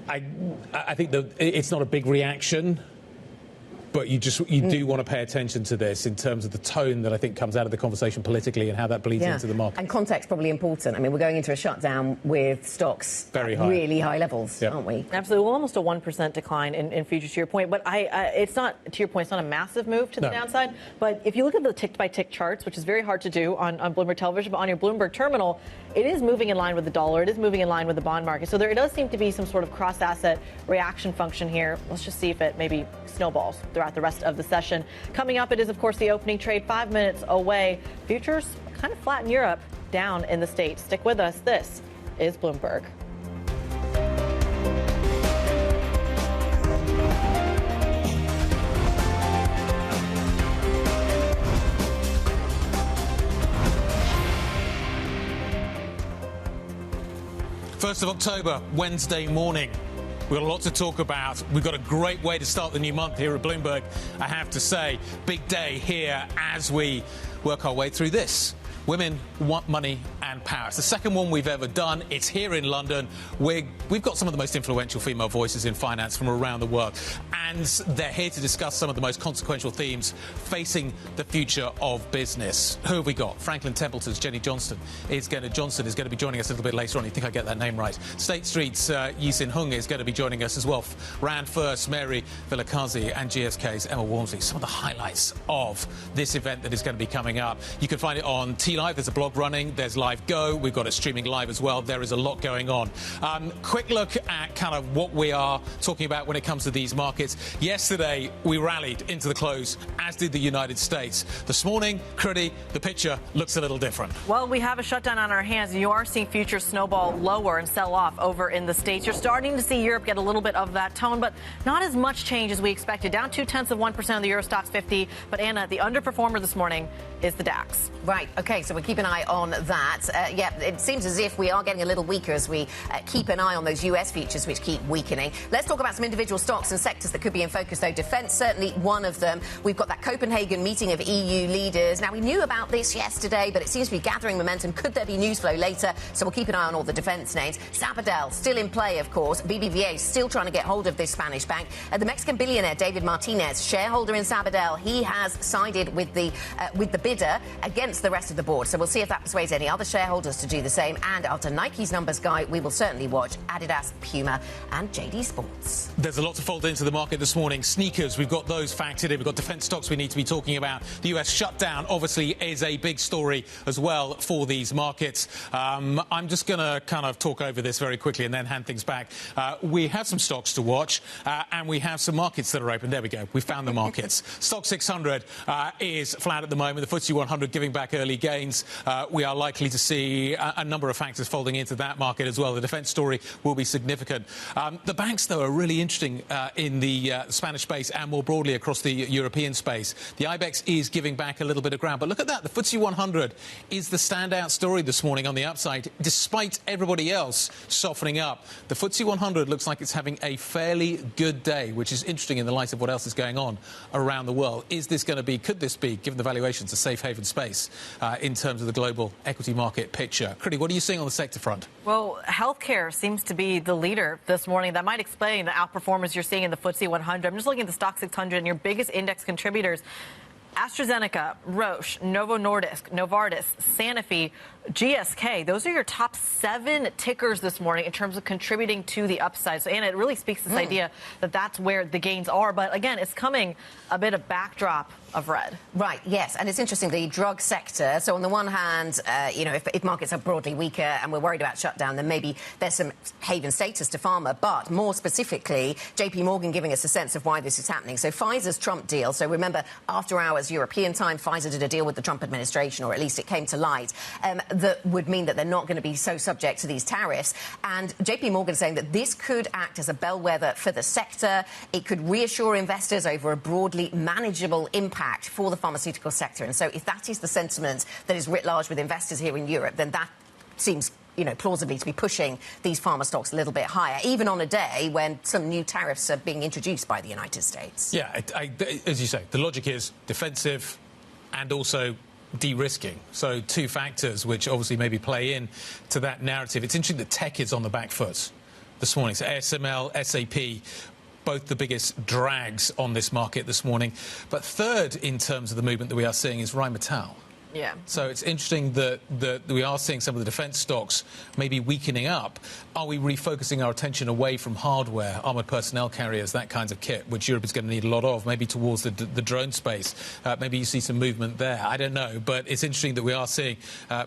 I think that it's not a big reaction, but you do want to pay attention to this in terms of the tone that I think comes out of the conversation politically and how that bleeds into the market. And context probably important. I mean, we're going into a shutdown with stocks very at really high levels, aren't we? Absolutely. Well, almost a 1% decline in futures, to your point. But it's not, to your point, it's not a massive move to the downside. But if you look at the tick-by-tick charts, which is very hard to do on Bloomberg television, but on your Bloomberg terminal, it is moving in line with the dollar. It is moving in line with the bond market. So there does seem to be some sort of cross-asset reaction function here. Let's just see if it maybe snowballs throughout the rest of the session. Coming up, it is, of course, the opening trade 5 minutes away. Futures kind of flat in Europe, down in the States. Stick with us. This is Bloomberg. First of October, Wednesday morning. We've got a lot to talk about. We've got a great way to start the new month here at Bloomberg, I have to say. Big day here as we work our way through this. Women want money and power. It's the second one we've ever done. It's here in London. We've got some of the most influential female voices in finance from around the world. And they're here to discuss some of the most consequential themes facing the future of business. Who have we got? Franklin Templeton's Jenny Johnson is going to be joining us a little bit later on. You think I get that name right? State Street's Yi-Sin Hung is going to be joining us as well. Rand First, Mary Vilakazi, and GSK's Emma Walmsley. Some of the highlights of this event that is going to be coming up. You can find it on Live. There's a blog running. There's Live Go. We've got it streaming live as well. There is a lot going on. Quick look at kind of what we are talking about when it comes to these markets. Yesterday, we rallied into the close, as did the United States. This morning, Kriti, the picture looks a little different. Well, we have a shutdown on our hands. You are seeing futures snowball lower and sell off over in the States. You're starting to see Europe get a little bit of that tone, but not as much change as we expected. Down 0.2% of the Euro Stoxx 50. But Anna, the underperformer this morning is the DAX. Right. OK, so we'll keep an eye on that. It seems as if we are getting a little weaker as we keep an eye on those US futures, which keep weakening. Let's talk about some individual stocks and sectors that could be in focus, though. Defence, certainly one of them. We've got that Copenhagen meeting of EU leaders. Now, we knew about this yesterday, but it seems to be gathering momentum. Could there be news flow later? So we'll keep an eye on all the defence names. Sabadell, still in play, of course. BBVA still trying to get hold of this Spanish bank. The Mexican billionaire, David Martinez, shareholder in Sabadell, he has sided with the bidder against the rest of the board. So we'll see if that persuades any other shareholders to do the same. And after Nike's numbers guy, we will certainly watch Adidas, Puma and JD Sports. There's a lot to fold into the market this morning. Sneakers, we've got those factored in. We've got defence stocks we need to be talking about. The US shutdown obviously is a big story as well for these markets. I'm just going to kind of talk over this very quickly and then hand things back. We have some stocks to watch and we have some markets that are open. There we go. We found the markets. Stock 600 is flat at the moment. The FTSE 100 giving back early gains. gains, we are likely to see a number of factors folding into that market as well. The defence story will be significant. The banks, though, are really interesting in the Spanish space and more broadly across the European space. The IBEX is giving back a little bit of ground. But look at that. The FTSE 100 is the standout story this morning on the upside, despite everybody else softening up. The FTSE 100 looks like it's having a fairly good day, which is interesting in the light of what else is going on around the world. Is this going to be, could this be, given the valuations, a safe haven space in terms of the global equity market picture? Kriti, what are you seeing on the sector front? Well, healthcare seems to be the leader this morning. That might explain the outperformance you're seeing in the FTSE 100. I'm just looking at the stock 600 and your biggest index contributors. AstraZeneca, Roche, Novo Nordisk, Novartis, Sanofi, GSK, those are your top 7 tickers this morning in terms of contributing to the upside. So, Anna, it really speaks to this idea that that's where the gains are. But, again, it's coming a bit of backdrop of red. Right, yes. And it's interesting, the drug sector. So on the one hand, if markets are broadly weaker and we're worried about shutdown, then maybe there's some haven status to pharma. But more specifically, JP Morgan giving us a sense of why this is happening. So Pfizer's Trump deal. So remember, after hours European time, Pfizer did a deal with the Trump administration, or at least it came to light, that would mean that they're not going to be so subject to these tariffs. And JP Morgan saying that this could act as a bellwether for the sector. It could reassure investors over a broadly manageable impact for the pharmaceutical sector. And so if that is the sentiment that is writ large with investors here in Europe, then that seems plausibly to be pushing these pharma stocks a little bit higher, even on a day when some new tariffs are being introduced by the United States. Yeah, as you say, the logic is defensive and also de-risking. So 2 factors which obviously maybe play in to that narrative. It's interesting that tech is on the back foot this morning. So ASML, SAP, both the biggest drags on this market this morning. But third in terms of the movement that we are seeing is Rheinmetall. Yeah. So it's interesting that we are seeing some of the defence stocks maybe weakening up. Are we refocusing our attention away from hardware, armoured personnel carriers, that kinds of kit, which Europe is going to need a lot of, maybe towards the drone space? Maybe you see some movement there. I don't know. But it's interesting that we are seeing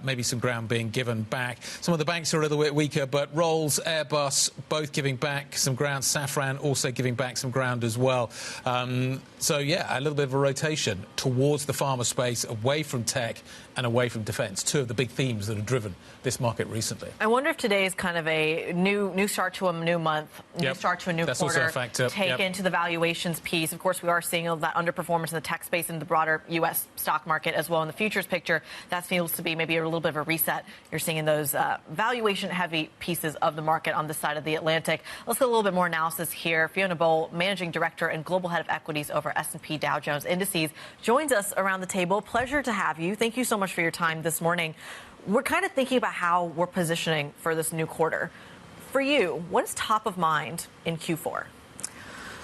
maybe some ground being given back. Some of the banks are a little bit weaker, but Rolls, Airbus, both giving back some ground. Safran also giving back some ground as well. So, yeah, a little bit of a rotation towards the pharma space, away from tech and away from defence, 2 of the big themes that have driven this market recently. I wonder if today is kind of a new start to a new month, new start to a new That's quarter, also a factor. take into the valuations piece. Of course, we are seeing that underperformance in the tech space and the broader U.S. stock market as well in the futures picture. That feels to be maybe a little bit of a reset you're seeing in those valuation-heavy pieces of the market on this side of the Atlantic. Let's get a little bit more analysis here. Fiona Boll, Managing Director and Global Head of Equities over S&P Dow Jones Indices, joins us around the table. Pleasure to have you. Thank you so much for your time this morning. We're kind of thinking about how we're positioning for this new quarter. For you, what is top of mind in Q4?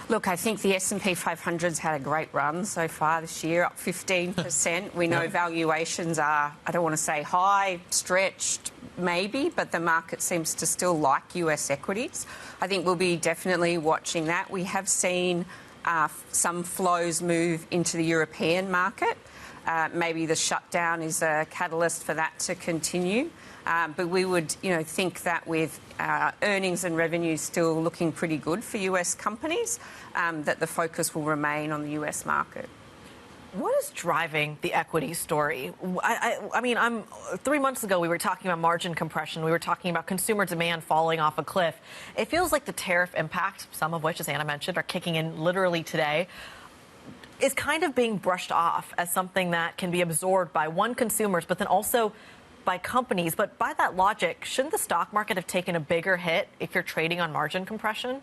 Look, I think the S&P 500's had a great run so far this year, up 15%. We know valuations are, I don't want to say high, stretched, maybe, but the market seems to still like US equities. I think we'll be definitely watching that. We have seen some flows move into the European market. Maybe the shutdown is a catalyst for that to continue. But we would, think that with earnings and revenues still looking pretty good for US companies, that the focus will remain on the US market. What is driving the equity story? I mean, 3 months ago, we were talking about margin compression. We were talking about consumer demand falling off a cliff. It feels like the tariff impact, some of which, as Anna mentioned, are kicking in literally today, is kind of being brushed off as something that can be absorbed by consumers, but then also by companies. But by that logic, shouldn't the stock market have taken a bigger hit if you're trading on margin compression?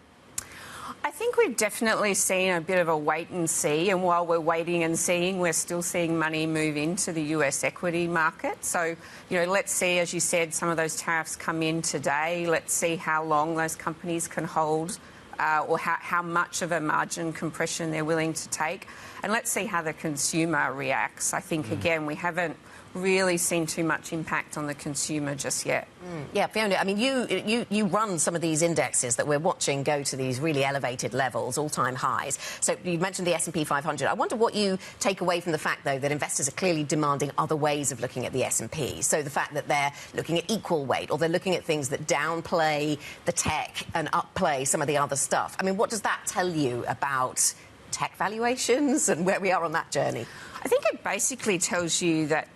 I think we've definitely seen a bit of a wait and see. And while we're waiting and seeing, we're still seeing money move into the US equity market. So, let's see, as you said, some of those tariffs come in today. Let's see how long those companies can hold or how much of a margin compression they're willing to take. And let's see how the consumer reacts. I think, again, we haven't really seen too much impact on the consumer just yet. Yeah, Fiona, I mean, you run some of these indexes that we're watching go to these really elevated levels, all-time highs. So you mentioned the S&P 500. I wonder what you take away from the fact, though, that investors are clearly demanding other ways of looking at the S&P. So the fact that they're looking at equal weight, or they're looking at things that downplay the tech and upplay some of the other stuff. I mean, what does that tell you about tech valuations and where we are on that journey? I think it basically tells you that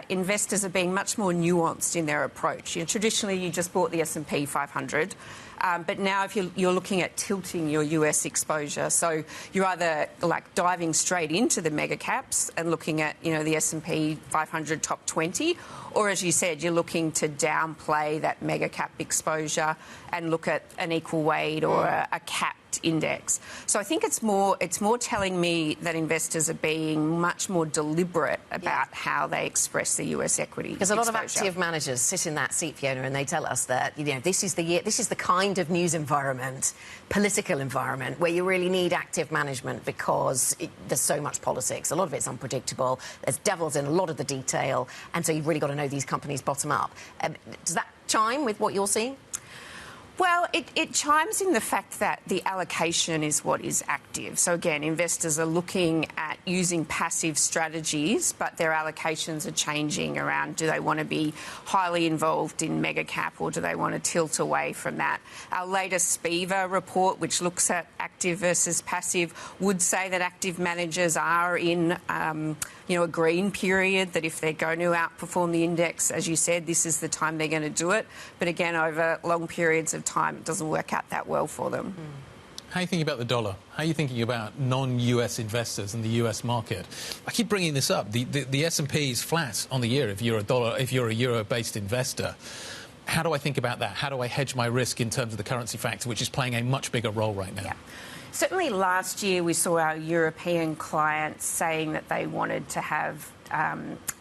investors are being much more nuanced in their approach. Traditionally, you just bought the S&P 500. But now if you're looking at tilting your US exposure, so you're either like diving straight into the mega caps and looking at, the S&P 500 top 20, or as you said, you're looking to downplay that mega cap exposure and look at an equal weight or a capped index. So I think it's more telling me that investors are being much more deliberate about how they express the US equity Because a lot of active managers sit in that seat, Fiona, and they tell us that this is the kind of news environment, political environment, where you really need active management because there's so much politics. A lot of it's unpredictable. There's devils in a lot of the detail, and so you've really got to know these companies bottom up. Does that chime with what you're seeing? Well, it chimes in the fact that the allocation is what is active. So again, investors are looking at using passive strategies, but their allocations are changing around, do they want to be highly involved in mega cap or do they want to tilt away from that? Our latest SPIVA report, which looks at active versus passive, would say that active managers are in a green period, that if they're going to outperform the index, as you said, this is the time they're going to do it. But again, over long periods of time, it doesn't work out that well for them. How are you thinking about the dollar? How are you thinking about non-US investors and the US market? I keep bringing this up. The S&P is flat on the year if you're a euro-based investor. How do I think about that? How do I hedge my risk in terms of the currency factor, which is playing a much bigger role right now? Yeah. Certainly last year we saw our European clients saying that they wanted to have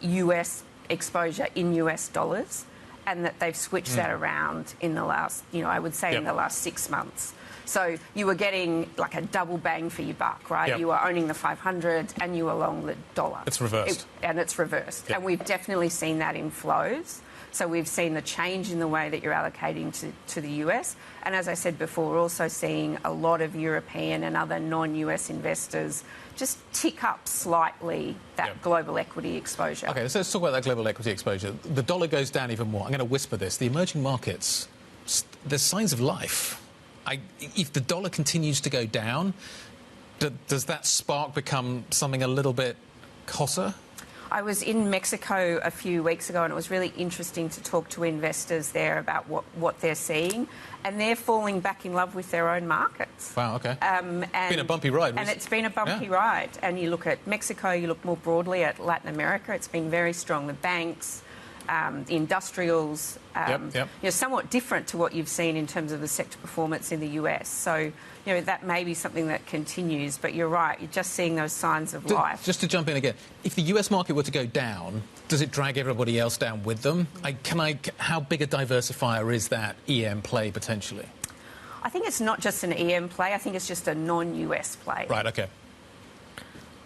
US exposure in US dollars, and that they've switched that around in the last, I would say in the last 6 months. So you were getting like a double bang for your buck, right? Yep. You were owning the 500 and you were long the dollar. It's reversed. It's reversed. Yep. And we've definitely seen that in flows. So we've seen the change in the way that you're allocating to the US. And as I said before, we're also seeing a lot of European and other non-US investors just tick up slightly that global equity exposure. OK, so let's talk about that global equity exposure. The dollar goes down even more. I'm going to whisper this. The emerging markets, there's signs of life. If the dollar continues to go down, does that spark become something a little bit hotter? I was in Mexico a few weeks ago and it was really interesting to talk to investors there about what they're seeing, and they're falling back in love with their own markets. Wow, OK. It's been a bumpy ride. And it's been a bumpy ride. And you look at Mexico, you look more broadly at Latin America, it's been very strong. The banks, the industrials, somewhat different to what you've seen in terms of the sector performance in the US. So, that may be something that continues, but you're right, you're just seeing those signs of life. Just to jump in again, if the US market were to go down, does it drag everybody else down with them? How big a diversifier is that EM play potentially? I think it's not just an EM play, I think it's just a non-US play. Right, OK.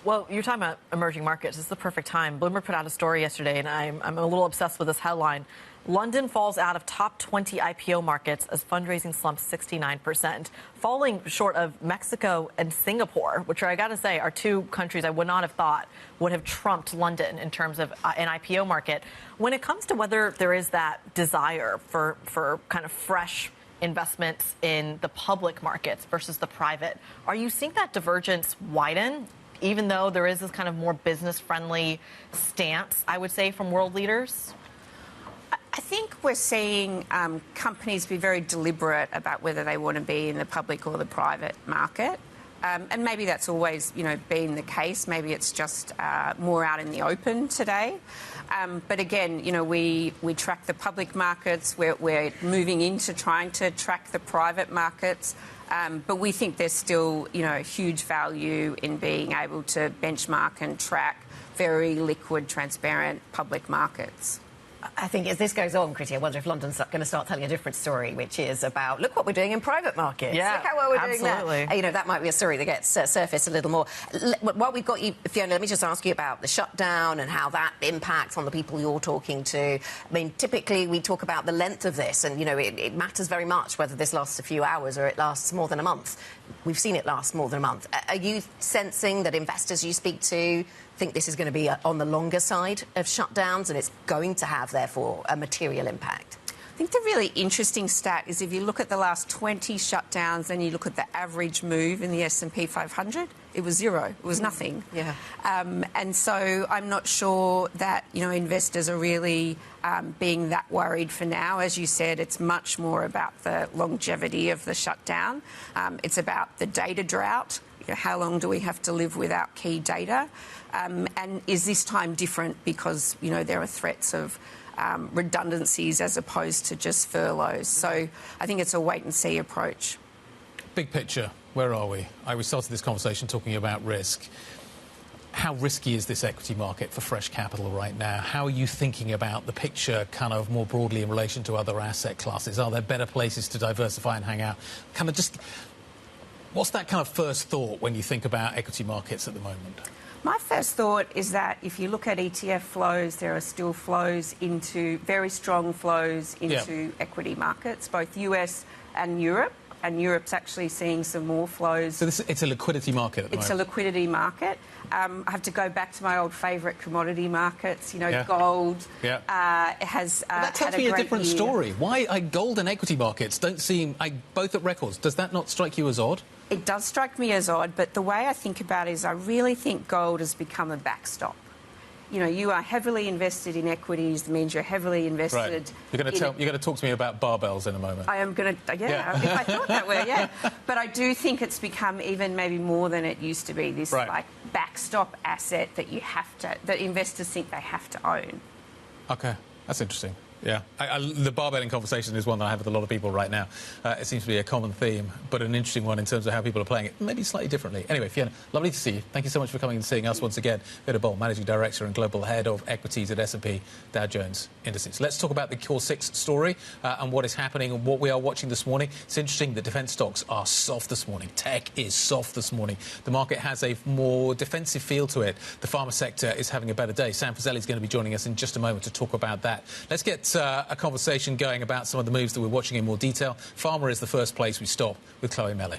Well, you're talking about emerging markets. It's the perfect time. Bloomberg put out a story yesterday, and I'm a little obsessed with this headline. London falls out of top 20 IPO markets as fundraising slumps 69%, falling short of Mexico and Singapore, which I got to say are two countries I would not have thought would have trumped London in terms of an IPO market. When it comes to whether there is that desire for kind of fresh investments in the public markets versus the private, are you seeing that divergence widen, even though there is this kind of more business-friendly stance, I would say, from world leaders? I think we're seeing companies be very deliberate about whether they want to be in the public or the private market. And maybe that's always, been the case. Maybe it's just more out in the open today. But again, we track the public markets. We're moving into trying to track the private markets. But we think there's still, huge value in being able to benchmark and track very liquid, transparent public markets. I think as this goes on, Kriti, I wonder if London's going to start telling a different story, which is about, look what we're doing in private markets. Yeah, look how well we're doing absolutely. that might be a story that gets surfaced a little more. While we've got you, Fiona, let me just ask you about the shutdown and how that impacts on the people you're talking to. I mean, typically we talk about the length of this, and, it matters very much whether this lasts a few hours or it lasts more than a month. We've seen it last more than a month. Are you sensing that investors you speak to think this is going to be on the longer side of shutdowns and it's going to have, therefore, a material impact? think the really interesting stat is if you look at the last 20 shutdowns and you look at the average move in the S&P 500, it was zero. It was nothing. Yeah. And so I'm not sure that, investors are really being that worried for now. As you said, it's much more about the longevity of the shutdown. It's about the data drought. How long do we have to live without key data? And is this time different because, there are threats of redundancies as opposed to just furloughs? So I think it's a wait-and-see approach. Big picture, where are we? We started this conversation talking about risk. How risky is this equity market for fresh capital right now? How are you thinking about the picture kind of more broadly in relation to other asset classes? Are there better places to diversify and hang out? Kind of just, what's that kind of first thought when you think about equity markets at the moment? My first thought is that if you look at ETF flows, there are still very strong flows into equity markets, both US and Europe. And Europe's actually seeing some more flows. So it's a liquidity market at the moment? It's a liquidity market. I have to go back to my old favourite commodity markets, gold. Yeah. Has that tells me a different story. Why gold and equity markets don't seem, both at records, does that not strike you as odd? It does strike me as odd, but the way I think about it is I really think gold has become a backstop. You are heavily invested in equities. That means you're heavily invested. Right. You're going to talk to me about barbells in a moment. I am going to, yeah. If I thought that way, yeah. But I do think it's become even maybe more than it used to be. This backstop asset that investors think they have to own. Okay, that's interesting. Yeah, the barbelling conversation is one that I have with a lot of people right now. It seems to be a common theme, but an interesting one in terms of how people are playing it, maybe slightly differently. Anyway, Fiona, lovely to see you. Thank you so much for coming and seeing us once again. Fiona Boll, Managing Director and Global Head of Equities at S&P Dow Jones Indices. Let's talk about the Core 6 story and what is happening and what we are watching this morning. It's interesting that defence stocks are soft this morning. Tech is soft this morning. The market has a more defensive feel to it. The pharma sector is having a better day. Sam Fazeli is going to be joining us in just a moment to talk about that. Let's get a conversation going about some of the moves that we're watching in more detail. Pharma is the first place we stop with Chloe Melly.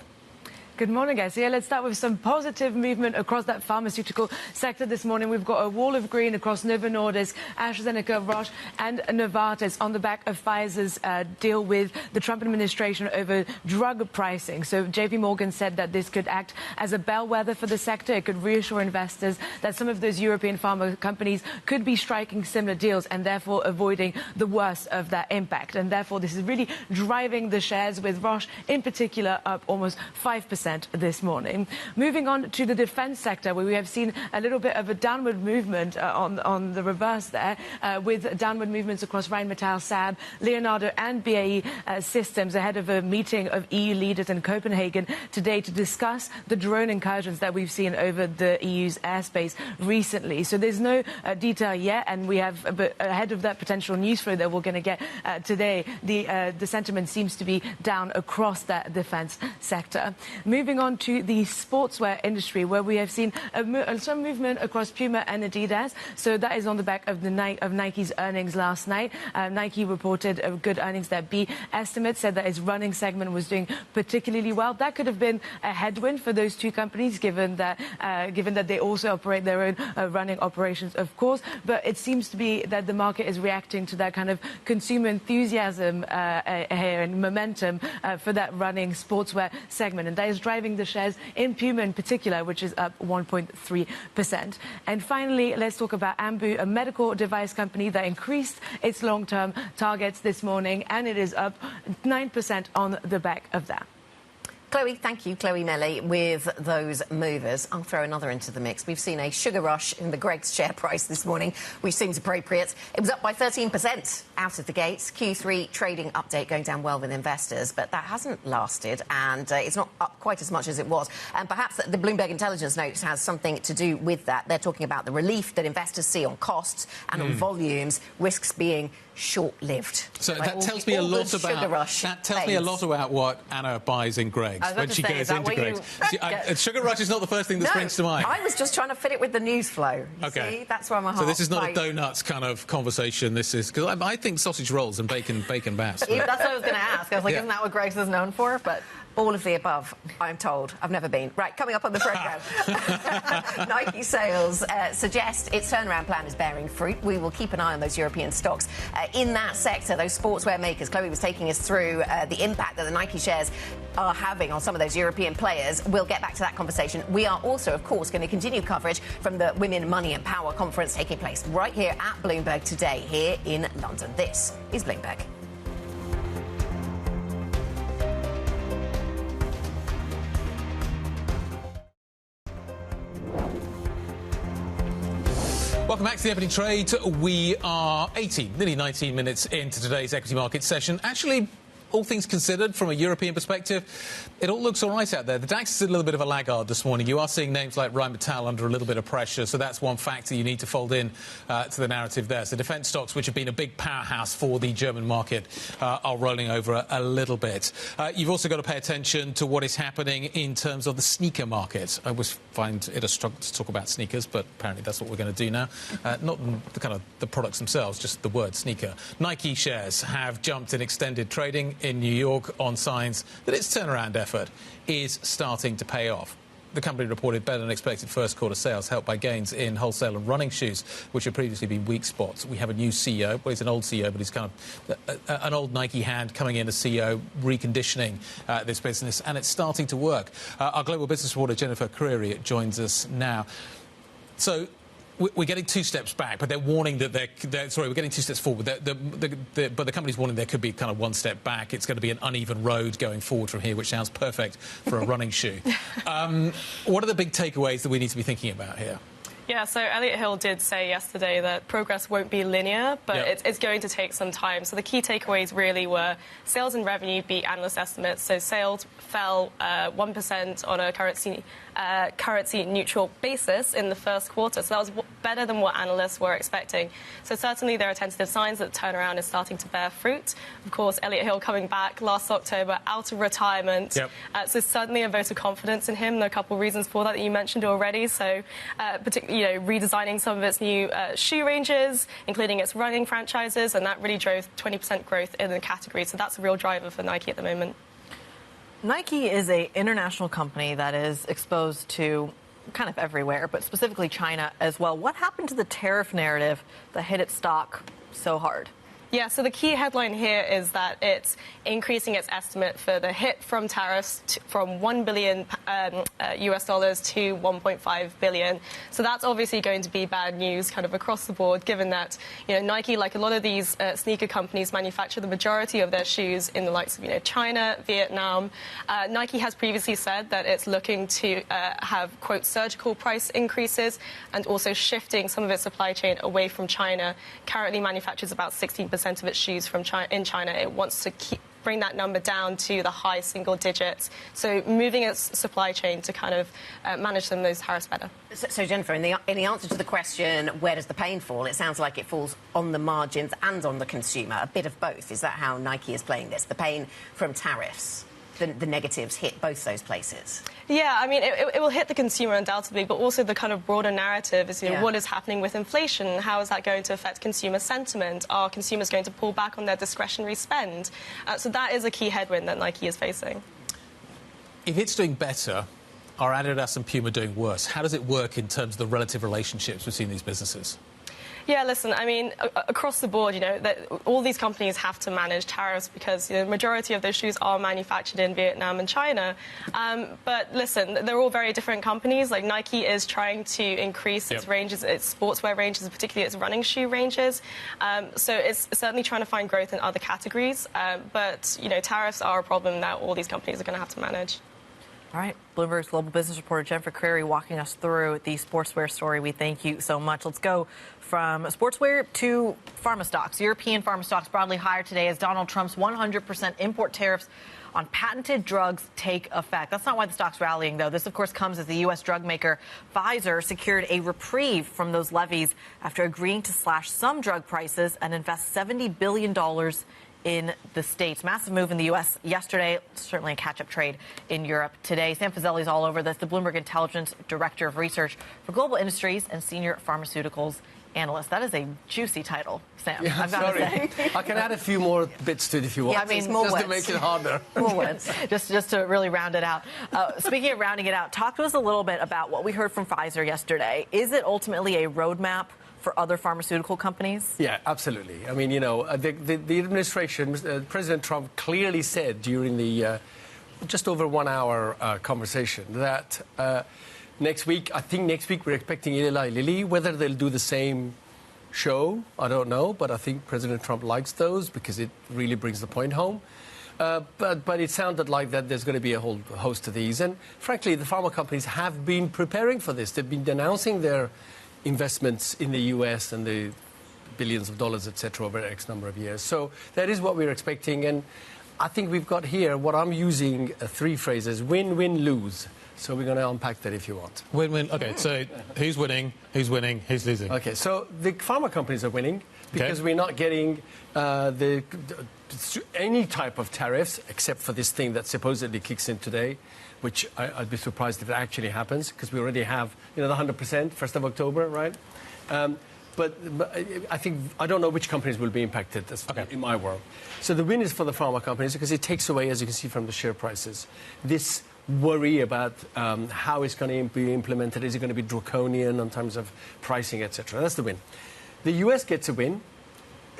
Good morning, guys. Yeah, let's start with some positive movement across that pharmaceutical sector this morning. We've got a wall of green across Novo Nordisk, AstraZeneca, Roche and Novartis on the back of Pfizer's deal with the Trump administration over drug pricing. So JP Morgan said that this could act as a bellwether for the sector. It could reassure investors that some of those European pharma companies could be striking similar deals and therefore avoiding the worst of that impact. And therefore, this is really driving the shares, with Roche in particular up almost 5% this morning. Moving on to the defence sector, where we have seen a little bit of a downward movement on the reverse there, with downward movements across Rheinmetall, Saab, Leonardo and BAE Systems ahead of a meeting of EU leaders in Copenhagen today to discuss the drone incursions that we've seen over the EU's airspace recently. So there's no detail yet, and we have, but ahead of that potential news flow that we're going to get today, the sentiment seems to be down across that defence sector. Moving on to the sportswear industry, where we have seen some movement across Puma and Adidas. So that is on the back of Nike's earnings last night. Nike reported good earnings. Their B estimate said that its running segment was doing particularly well. That could have been a headwind for those two companies, given that they also operate their own running operations, of course. But it seems to be that the market is reacting to that kind of consumer enthusiasm here and momentum for that running sportswear segment, and that is driving the shares in Puma in particular, which is up 1.3%. And finally, let's talk about Ambu, a medical device company that increased its long-term targets this morning, and it is up 9% on the back of that. Chloe, thank you. Chloe Melly with those movers. I'll throw another into the mix. We've seen a sugar rush in the Greggs share price this morning, which seems appropriate. It was up by 13% out of the gates. Q3 trading update going down well with investors, but that hasn't lasted, and it's not up quite as much as it was. And perhaps the Bloomberg intelligence notes has something to do with that. They're talking about the relief that investors see on costs and on volumes, risks being short-lived. So that tells me a lot about what Anna buys in Greggs when she goes into Greggs. Sugar rush is not the first thing that springs to mind. I was just trying to fit it with the news flow. See? That's where my heart. So this is not a donuts kind of conversation. This is because I think sausage rolls and bacon bass. That's what I was going to ask. I was like, isn't that what Greggs is known for? But All of the above, I'm told. I've never been. Right, coming up on the programme. Nike sales suggest its turnaround plan is bearing fruit. We will keep an eye on those European stocks. In that sector, those sportswear makers, Chloe was taking us through the impact that the Nike shares are having on some of those European players. We'll get back to that conversation. We are also, of course, going to continue coverage from the Women, Money and Power conference taking place right here at Bloomberg today, here in London. This is Bloomberg. Welcome back to the Opening Trade. We are 18, nearly 19 minutes into today's equity market session. Actually, all things considered, from a European perspective, it all looks all right out there. The DAX is a little bit of a laggard this morning. You are seeing names like Rheinmetall under a little bit of pressure, so that's one factor you need to fold in to the narrative there. So defence stocks, which have been a big powerhouse for the German market, are rolling over a little bit. You've also got to pay attention to what is happening in terms of the sneaker market. I always find it a struggle to talk about sneakers, but apparently that's what we're going to do now. Not the kind of the products themselves, just the word sneaker. Nike shares have jumped in extended trading in New York on signs that its turnaround effort is starting to pay off. The company reported better than expected first quarter sales, helped by gains in wholesale and running shoes, which had previously been weak spots. We have a new CEO. Well, he's an old CEO, but he's kind of an old Nike hand coming in as CEO, reconditioning this business, and it's starting to work. Our global business reporter, Jennifer Creary, joins us now. So we're getting two steps back, but they're warning that we're getting two steps forward. But the company's warning there could be kind of one step back. It's going to be an uneven road going forward from here, which sounds perfect for a running shoe. What are the big takeaways that we need to be thinking about here? Yeah, so Elliott Hill did say yesterday that progress won't be linear, but it's going to take some time. So the key takeaways really were sales and revenue beat analyst estimates. So sales fell 1% on a currency-neutral basis in the first quarter. So that was better than what analysts were expecting. So certainly there are tentative signs that the turnaround is starting to bear fruit. Of course, Elliott Hill coming back last October out of retirement. So certainly a vote of confidence in him. There are a couple of reasons for that you mentioned already. So particularly, redesigning some of its new shoe ranges, including its running franchises, and that really drove 20% growth in the category. So that's a real driver for Nike at the moment. Nike is an international company that is exposed to kind of everywhere, but specifically China as well. What happened to the tariff narrative that hit its stock so hard? Yeah, so the key headline here is that it's increasing its estimate for the hit from tariffs from $1 billion US dollars to $1.5 billion. So that's obviously going to be bad news kind of across the board, given that, Nike, like a lot of these sneaker companies, manufacture the majority of their shoes in the likes of, China, Vietnam. Nike has previously said that it's looking to have, quote, surgical price increases and also shifting some of its supply chain away from China. Currently manufactures about 16% of its shoes from in China. It wants to bring that number down to the high single digits. So moving its supply chain to kind of manage some of those tariffs better. So Jennifer, in the answer to the question, where does the pain fall? It sounds like it falls on the margins and on the consumer. A bit of both. Is that how Nike is playing this? The pain from tariffs? The negatives hit both those places? Yeah, I mean, it will hit the consumer undoubtedly, but also the kind of broader narrative is, what is happening with inflation? How is that going to affect consumer sentiment? Are consumers going to pull back on their discretionary spend? So that is a key headwind that Nike is facing. If it's doing better, are Adidas and Puma doing worse? How does it work in terms of the relative relationships between these businesses? Yeah, listen, I mean, across the board, that all these companies have to manage tariffs because the majority of those shoes are manufactured in Vietnam and China. But listen, they're all very different companies. Like Nike is trying to increase its ranges, its sportswear ranges, particularly its running shoe ranges. So it's certainly trying to find growth in other categories. But, tariffs are a problem that all these companies are going to have to manage. All right. Bloomberg's global business reporter Jennifer Creary walking us through the sportswear story. We thank you so much. Let's go from sportswear to pharma stocks. European pharma stocks broadly higher today as Donald Trump's 100% import tariffs on patented drugs take effect. That's not why the stock's rallying, though. This, of course, comes as the U.S. drug maker Pfizer secured a reprieve from those levies after agreeing to slash some drug prices and invest $70 billion in the States. Massive move in the U.S. yesterday. Certainly a catch-up trade in Europe today. Sam Fazeli's all over this, the Bloomberg Intelligence Director of Research for Global Industries and Senior Pharmaceuticals analyst. That is a juicy title, Sam. Yeah, I've got to say. I can add a few more bits to it if you want. Yeah, I mean, just to make it harder. More words. just to really round it out. Speaking of rounding it out, talk to us a little bit about what we heard from Pfizer yesterday. Is it ultimately a roadmap for other pharmaceutical companies? Yeah, absolutely. I mean, the administration, President Trump clearly said during the just over 1 hour conversation that next week we're expecting Eli Lilly. Whether they'll do the same show, I don't know, but I think President Trump likes those because it really brings the point home. But it sounded like that there's going to be a whole host of these. And frankly, the pharma companies have been preparing for this. They've been announcing their investments in the U.S. and the billions of dollars, et cetera, over X number of years. So that is what we're expecting. And I think we've got here what I'm using 3 phrases: win, win, lose. So we're going to unpack that if you want. Win-win. Okay, so who's winning, who's losing? Okay, so the pharma companies are winning because we're not getting any type of tariffs except for this thing that supposedly kicks in today, which I'd be surprised if it actually happens because we already have, the 100%, 1st of October, right? But I don't know which companies will be impacted in my world. So the win is for the pharma companies because it takes away, as you can see from the share prices, this worry about how it's going to be implemented. Is it going to be draconian in terms of pricing, etc.? That's the win. The U.S. gets a win.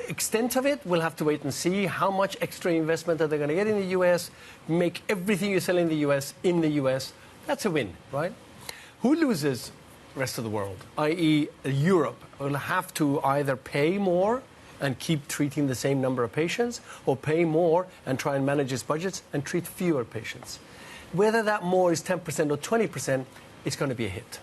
Extent of it, we'll have to wait and see. How much extra investment are they going to get in the U.S.? Make everything you sell in the U.S. in the U.S. That's a win, right? Who loses? Rest of the world, i.e. Europe, will have to either pay more and keep treating the same number of patients, or pay more and try and manage its budgets and treat fewer patients. Whether that more is 10% or 20%, it's going to be a hit.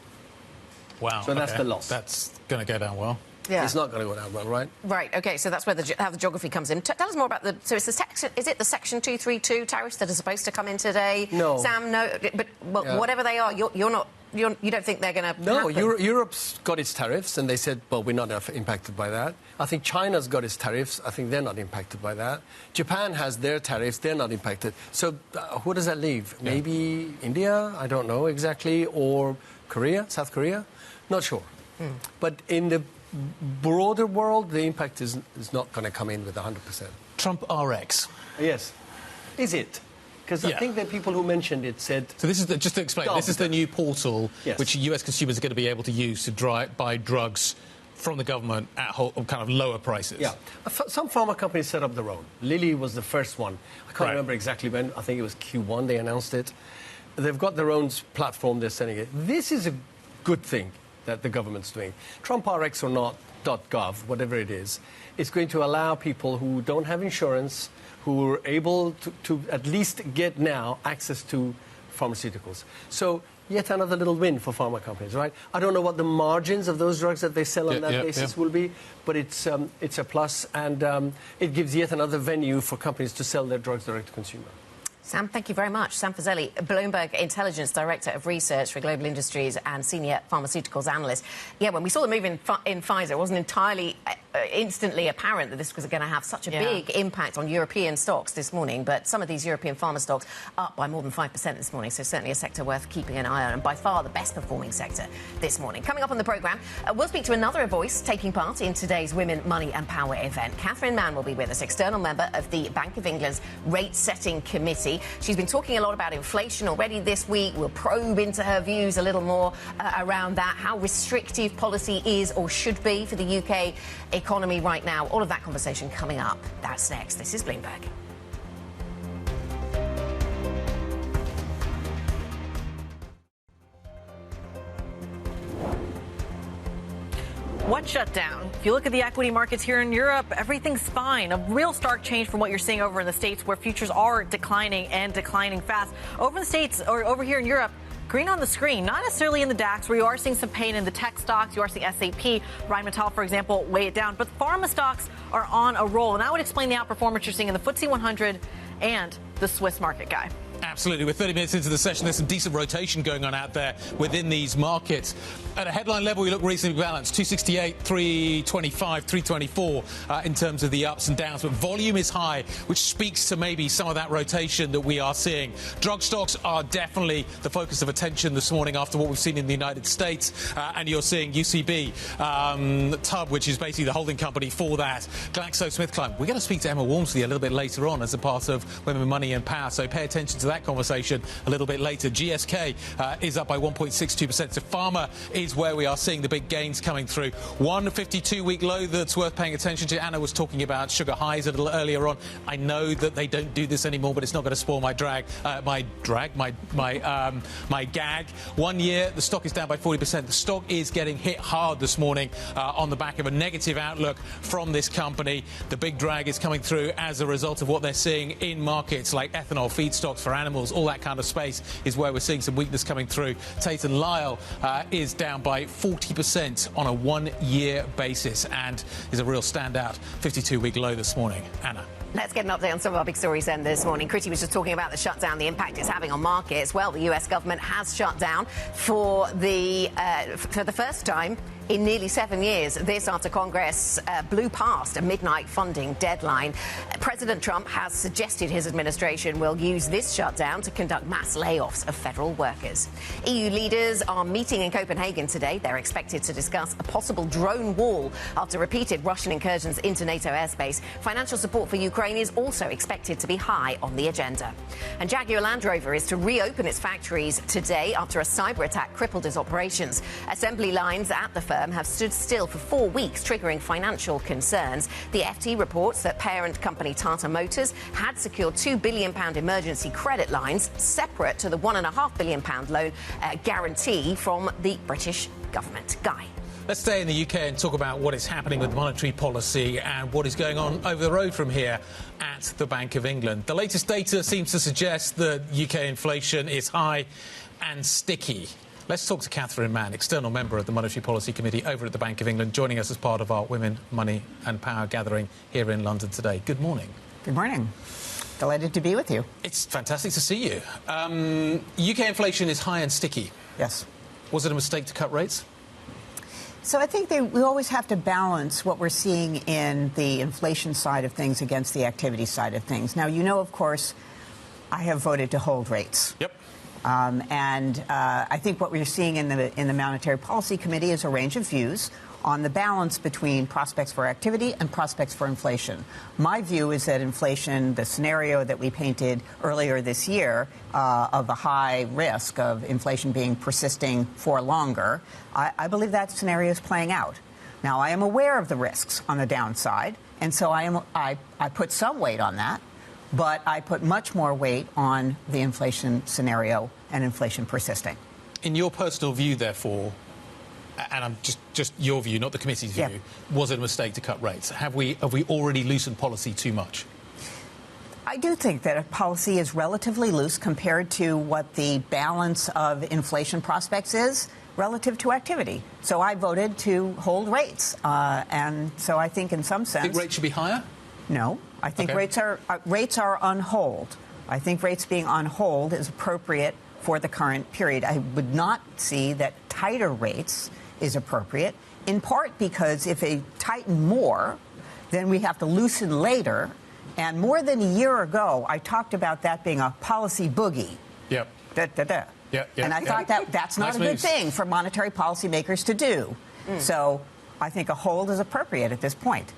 Wow. So that's the loss. That's going to go down well. Yeah. It's not going to go down well, right? Right. Okay. So that's where how the geography comes in. Tell us more about so it's is it the Section 232 tariffs that are supposed to come in today? No. Sam, no. But whatever they are, you're not. You don't think they're going to? No. Europe's got its tariffs, and they said, well, we're not impacted by that. I think China's got its tariffs. I think they're not impacted by that. Japan has their tariffs. They're not impacted. So who does that leave? Yeah. Maybe India? I don't know exactly. Or Korea? South Korea? Not sure. But in the broader world, the impact is not going to come in with 100%. Trump RX. Yes. Is it? Because I think the people who mentioned it said... So this is just to explain, this is the new portal which US consumers are going to be able to use to buy drugs from the government at kind of lower prices. Yeah. Some pharma companies set up their own. Lilly was the first one. I can't remember exactly when. I think it was Q1 they announced it. They've got their own platform they're selling it. This is a good thing that the government's doing. Trump RX or not, .gov, whatever it is going to allow people who don't have insurance, who are able to at least get now access to pharmaceuticals. So yet another little win for pharma companies, right? I don't know what the margins of those drugs that they sell on that basis will be, but it's a plus, and it gives yet another venue for companies to sell their drugs direct to consumer. Sam, thank you very much. Sam Fazeli, Bloomberg Intelligence Director of Research for Global Industries and Senior Pharmaceuticals Analyst. Yeah, when we saw the move in Pfizer, it wasn't entirely instantly apparent that this was going to have such a big impact on European stocks this morning, but some of these European pharma stocks up by more than 5% this morning, so certainly a sector worth keeping an eye on, and by far the best performing sector this morning. Coming up on the programme, we'll speak to another voice taking part in today's Women, Money and Power event. Mann will be with us, external member of the Bank of England's rate-setting committee. She's been talking a lot about inflation already this week. We'll probe into her views a little more around that, how restrictive policy is or should be for the UK economy right now. All of that conversation coming up. That's next. This is Bloomberg. What shutdown? If you look at the equity markets here in Europe, everything's fine. A real stark change from what you're seeing over in the States, where futures are declining and declining fast. Over in the States, or over here in Europe, green on the screen, not necessarily in the DAX, where you are seeing some pain in the tech stocks. You are seeing SAP, Rheinmetall, for example, weigh it down. But pharma stocks are on a roll. And that would explain the outperformance you're seeing in the FTSE 100 and the Swiss market guy. Absolutely. We're 30 minutes into the session. There's some decent rotation going on out there within these markets. At a headline level, we look reasonably balanced. 268, 325, 324 in terms of the ups and downs. But volume is high, which speaks to maybe some of that rotation that we are seeing. Drug stocks are definitely the focus of attention this morning after what we've seen in the United States. And you're seeing UCB, Tub, which is basically the holding company for that. GlaxoSmithKline. We're going to speak to Emma Walmsley a little bit later on as a part of Women, Money and Power. So pay attention to that conversation a little bit later. GSK is up by 1.62%. So pharma is where we are seeing the big gains coming through. One 52-week low that's worth paying attention to. Anna was talking about sugar highs a little earlier on. I know that they don't do this anymore, but it's not going to spoil my my gag. 1 year, the stock is down by 40%. The stock is getting hit hard this morning on the back of a negative outlook from this company. The big drag is coming through as a result of what they're seeing in markets like ethanol, feedstocks for animals, all that kind of space is where we're seeing some weakness coming through. Tate & Lyle is down by 40% on a 1 year basis and is a real standout 52-week low this morning. Anna. Let's get an update on some of our big stories then this morning. Kriti was just talking about the shutdown, the impact it's having on markets. Well, the US government has shut down for the first time in nearly 7 years. This after Congress blew past a midnight funding deadline. President Trump has suggested his administration will use this shutdown to conduct mass layoffs of federal workers. EU leaders are meeting in Copenhagen today. They're expected to discuss a possible drone wall after repeated Russian incursions into NATO airspace. Financial support for Ukraine is also expected to be high on the agenda. And Jaguar Land Rover is to reopen its factories today after a cyber attack crippled its operations. Assembly lines at the firm have stood still for 4 weeks, triggering financial concerns. The FT reports that parent company Tata Motors had secured £2 billion emergency credit lines separate to the £1.5 billion loan guarantee from the British government. Guy. Let's stay in the UK and talk about what is happening with monetary policy and what is going on over the road from here at the Bank of England. The latest data seems to suggest that UK inflation is high and sticky. Let's talk to Catherine Mann, external member of the Monetary Policy Committee over at the Bank of England, joining us as part of our Women, Money and Power gathering here in London today. Good morning. Good morning. Delighted to be with you. It's fantastic to see you. UK inflation is high and sticky. Yes. Was it a mistake to cut rates? So I think we always have to balance what we're seeing in the inflation side of things against the activity side of things. Now, you know, of course, I have voted to hold rates. Yep. I think what we're seeing in the Monetary Policy Committee is a range of views on the balance between prospects for activity and prospects for inflation. My view is that inflation, the scenario that we painted earlier this year of the high risk of inflation being persisting for longer, I believe that scenario is playing out. Now, I am aware of the risks on the downside, and so I put some weight on that. But I put much more weight on the inflation scenario and inflation persisting. In your personal view, therefore, and I'm just your view, not the committee's view, was it a mistake to cut rates? Have we already loosened policy too much? I do think that a policy is relatively loose compared to what the balance of inflation prospects is relative to activity. So I voted to hold rates. And so I think in some sense... Think rates should be higher? No. I think rates are on hold. I think rates being on hold is appropriate for the current period. I would not see that tighter rates is appropriate, in part because if they tighten more, then we have to loosen later. And more than a year ago, I talked about that being a policy boogie. Yep. And I thought that's not a good thing for monetary policymakers to do. So I think a hold is appropriate at this point.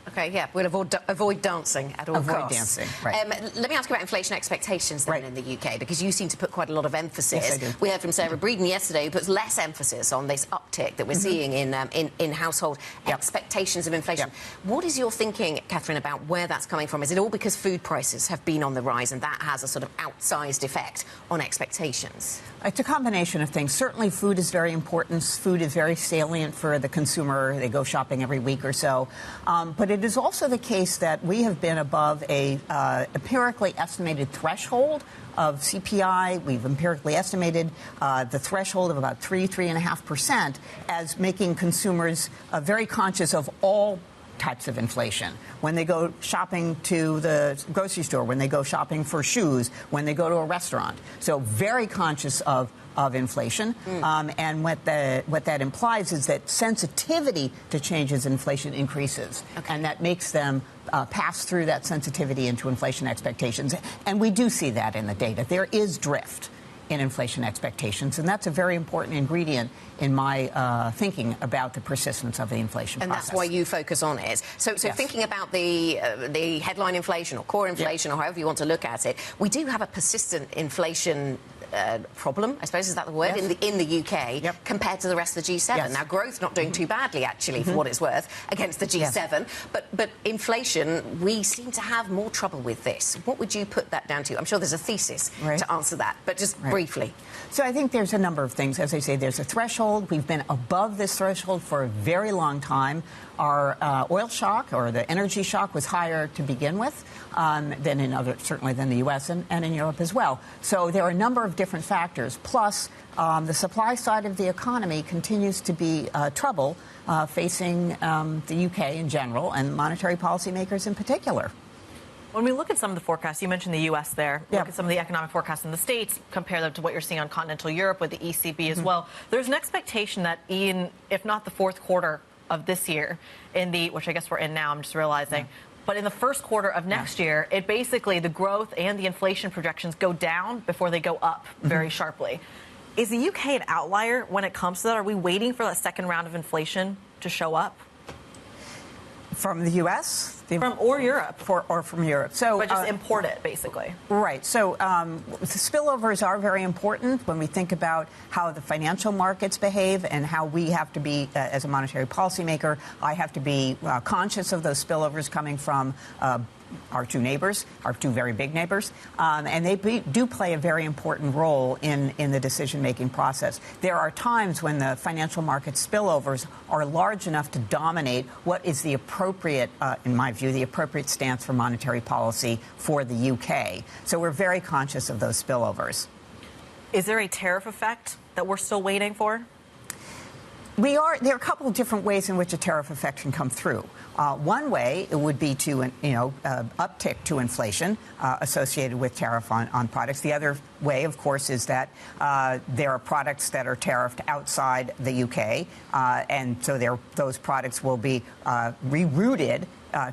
Okay, yeah, we'll avoid dancing at all costs. Avoid dancing, right. Let me ask you about inflation expectations then in the UK, because you seem to put quite a lot of emphasis. Yes, I do. We heard from Sarah Breeden yesterday, who puts less emphasis on this uptick that we're seeing in household expectations of inflation. What is your thinking, Catherine, about where that's coming from? Is it all because food prices have been on the rise and that has a sort of outsized effect on expectations? It's a combination of things. Certainly food is very important. Food is very salient for the consumer. They go shopping every week or so. But it is also the case that we have been above a empirically estimated threshold of CPI. We've empirically estimated the threshold of about 3.5% as making consumers very conscious of all types of inflation. When they go shopping to the grocery store, when they go shopping for shoes, when they go to a restaurant. So very conscious of inflation. And what that implies is that sensitivity to changes in inflation increases. Okay. And that makes them pass through that sensitivity into inflation expectations. And we do see that in the data. There is drift in inflation expectations, and that's a very important ingredient in my thinking about the persistence of the inflation process. And that's why you focus on it. So yes. Thinking about the headline inflation or core inflation, or however you want to look at it, we do have a persistent inflation problem, I suppose, is that the word, yes. in the UK compared to the rest of the G7. Yes. Now, growth not doing too badly, actually, for what it's worth, against the G7. Yes. But inflation, we seem to have more trouble with this. What would you put that down to? I'm sure there's a thesis to answer that, but just briefly. So I think there's a number of things. As I say, there's a threshold. We've been above this threshold for a very long time. Our oil shock, or the energy shock, was higher to begin with than certainly than the U.S. and in Europe as well. So there are a number of different factors. Plus, the supply side of the economy continues to be trouble facing the U.K. in general and monetary policymakers in particular. When we look at some of the forecasts, you mentioned the U.S. there, look at some of the economic forecasts in the States, compare them to what you're seeing on continental Europe with the ECB as well. There's an expectation that if not the fourth quarter of this year, which I guess we're in now, I'm just realizing, but in the first quarter of next year, it basically, the growth and the inflation projections go down before they go up very sharply. Is the UK an outlier when it comes to that? Are we waiting for that second round of inflation to show up? From the U.S.? Or Europe. Or from Europe. So, but just import it, basically. Right. So the spillovers are very important when we think about how the financial markets behave and how we have to be, as a monetary policymaker, I have to be conscious of those spillovers coming from our two neighbors, our two very big neighbors, and they do play a very important role in the decision-making process. There are times when the financial market spillovers are large enough to dominate what is the appropriate, in my view, the appropriate stance for monetary policy for the UK. So we're very conscious of those spillovers. Is there a tariff effect that we're still waiting for? There are a couple of different ways in which a tariff effect can come through. One way it would be to, uptick to inflation associated with tariff on products. The other way, of course, is that there are products that are tariffed outside the UK, and so those products will be rerouted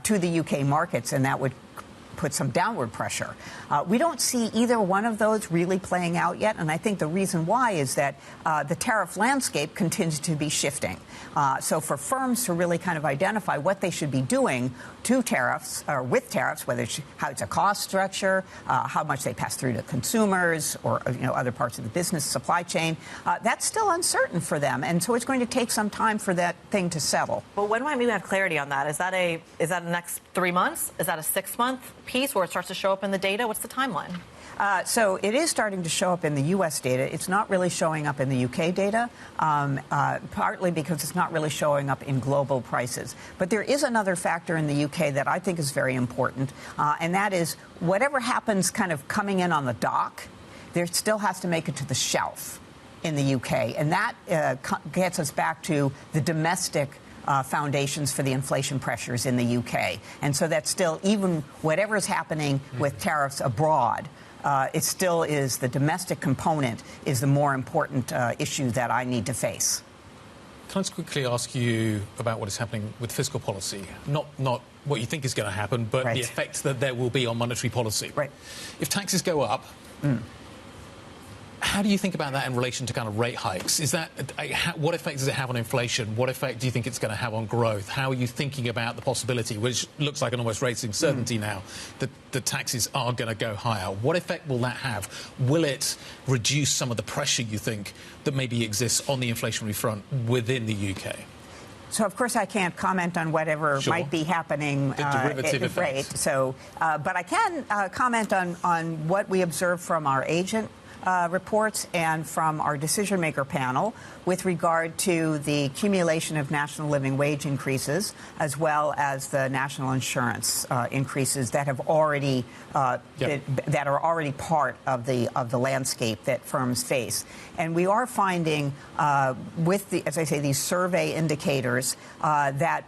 to the UK markets, and that would put some downward pressure. We don't see either one of those really playing out yet, and I think the reason why is that the tariff landscape continues to be shifting. So for firms to really kind of identify what they should be doing to tariffs or with tariffs, whether how it's a cost structure, how much they pass through to consumers or other parts of the business supply chain, that's still uncertain for them, and so it's going to take some time for that thing to settle. Well, when might we have clarity on that? Is that the next 3 months? Is that a 6-month piece where it starts to show up in the data? What's the timeline? So it is starting to show up in the U.S. data. It's not really showing up in the U.K. data, partly because it's not really showing up in global prices. But there is another factor in the U.K. that I think is very important, and that is whatever happens kind of coming in on the dock, there still has to make it to the shelf in the U.K. And that gets us back to the domestic foundations for the inflation pressures in the UK. And so that's still, even whatever is happening with tariffs abroad, it still is the domestic component is the more important issue that I need to face. Can I just quickly ask you about what is happening with fiscal policy? Not what you think is going to happen, but the effects that there will be on monetary policy. Right. If taxes go up, how do you think about that in relation to kind of rate hikes? What effect does it have on inflation? What effect do you think it's going to have on growth? How are you thinking about the possibility, which looks like an almost racing certainty now, that the taxes are going to go higher? What effect will that have? Will it reduce some of the pressure, you think, that maybe exists on the inflationary front within the UK? So, of course, I can't comment on whatever might be happening derivative rate. So, but I can comment on what we observe from our agent reports and from our decision maker panel with regard to the accumulation of national living wage increases as well as the national insurance increases that have already that are already part of the landscape that firms face. And we are finding with the, as I say, these survey indicators that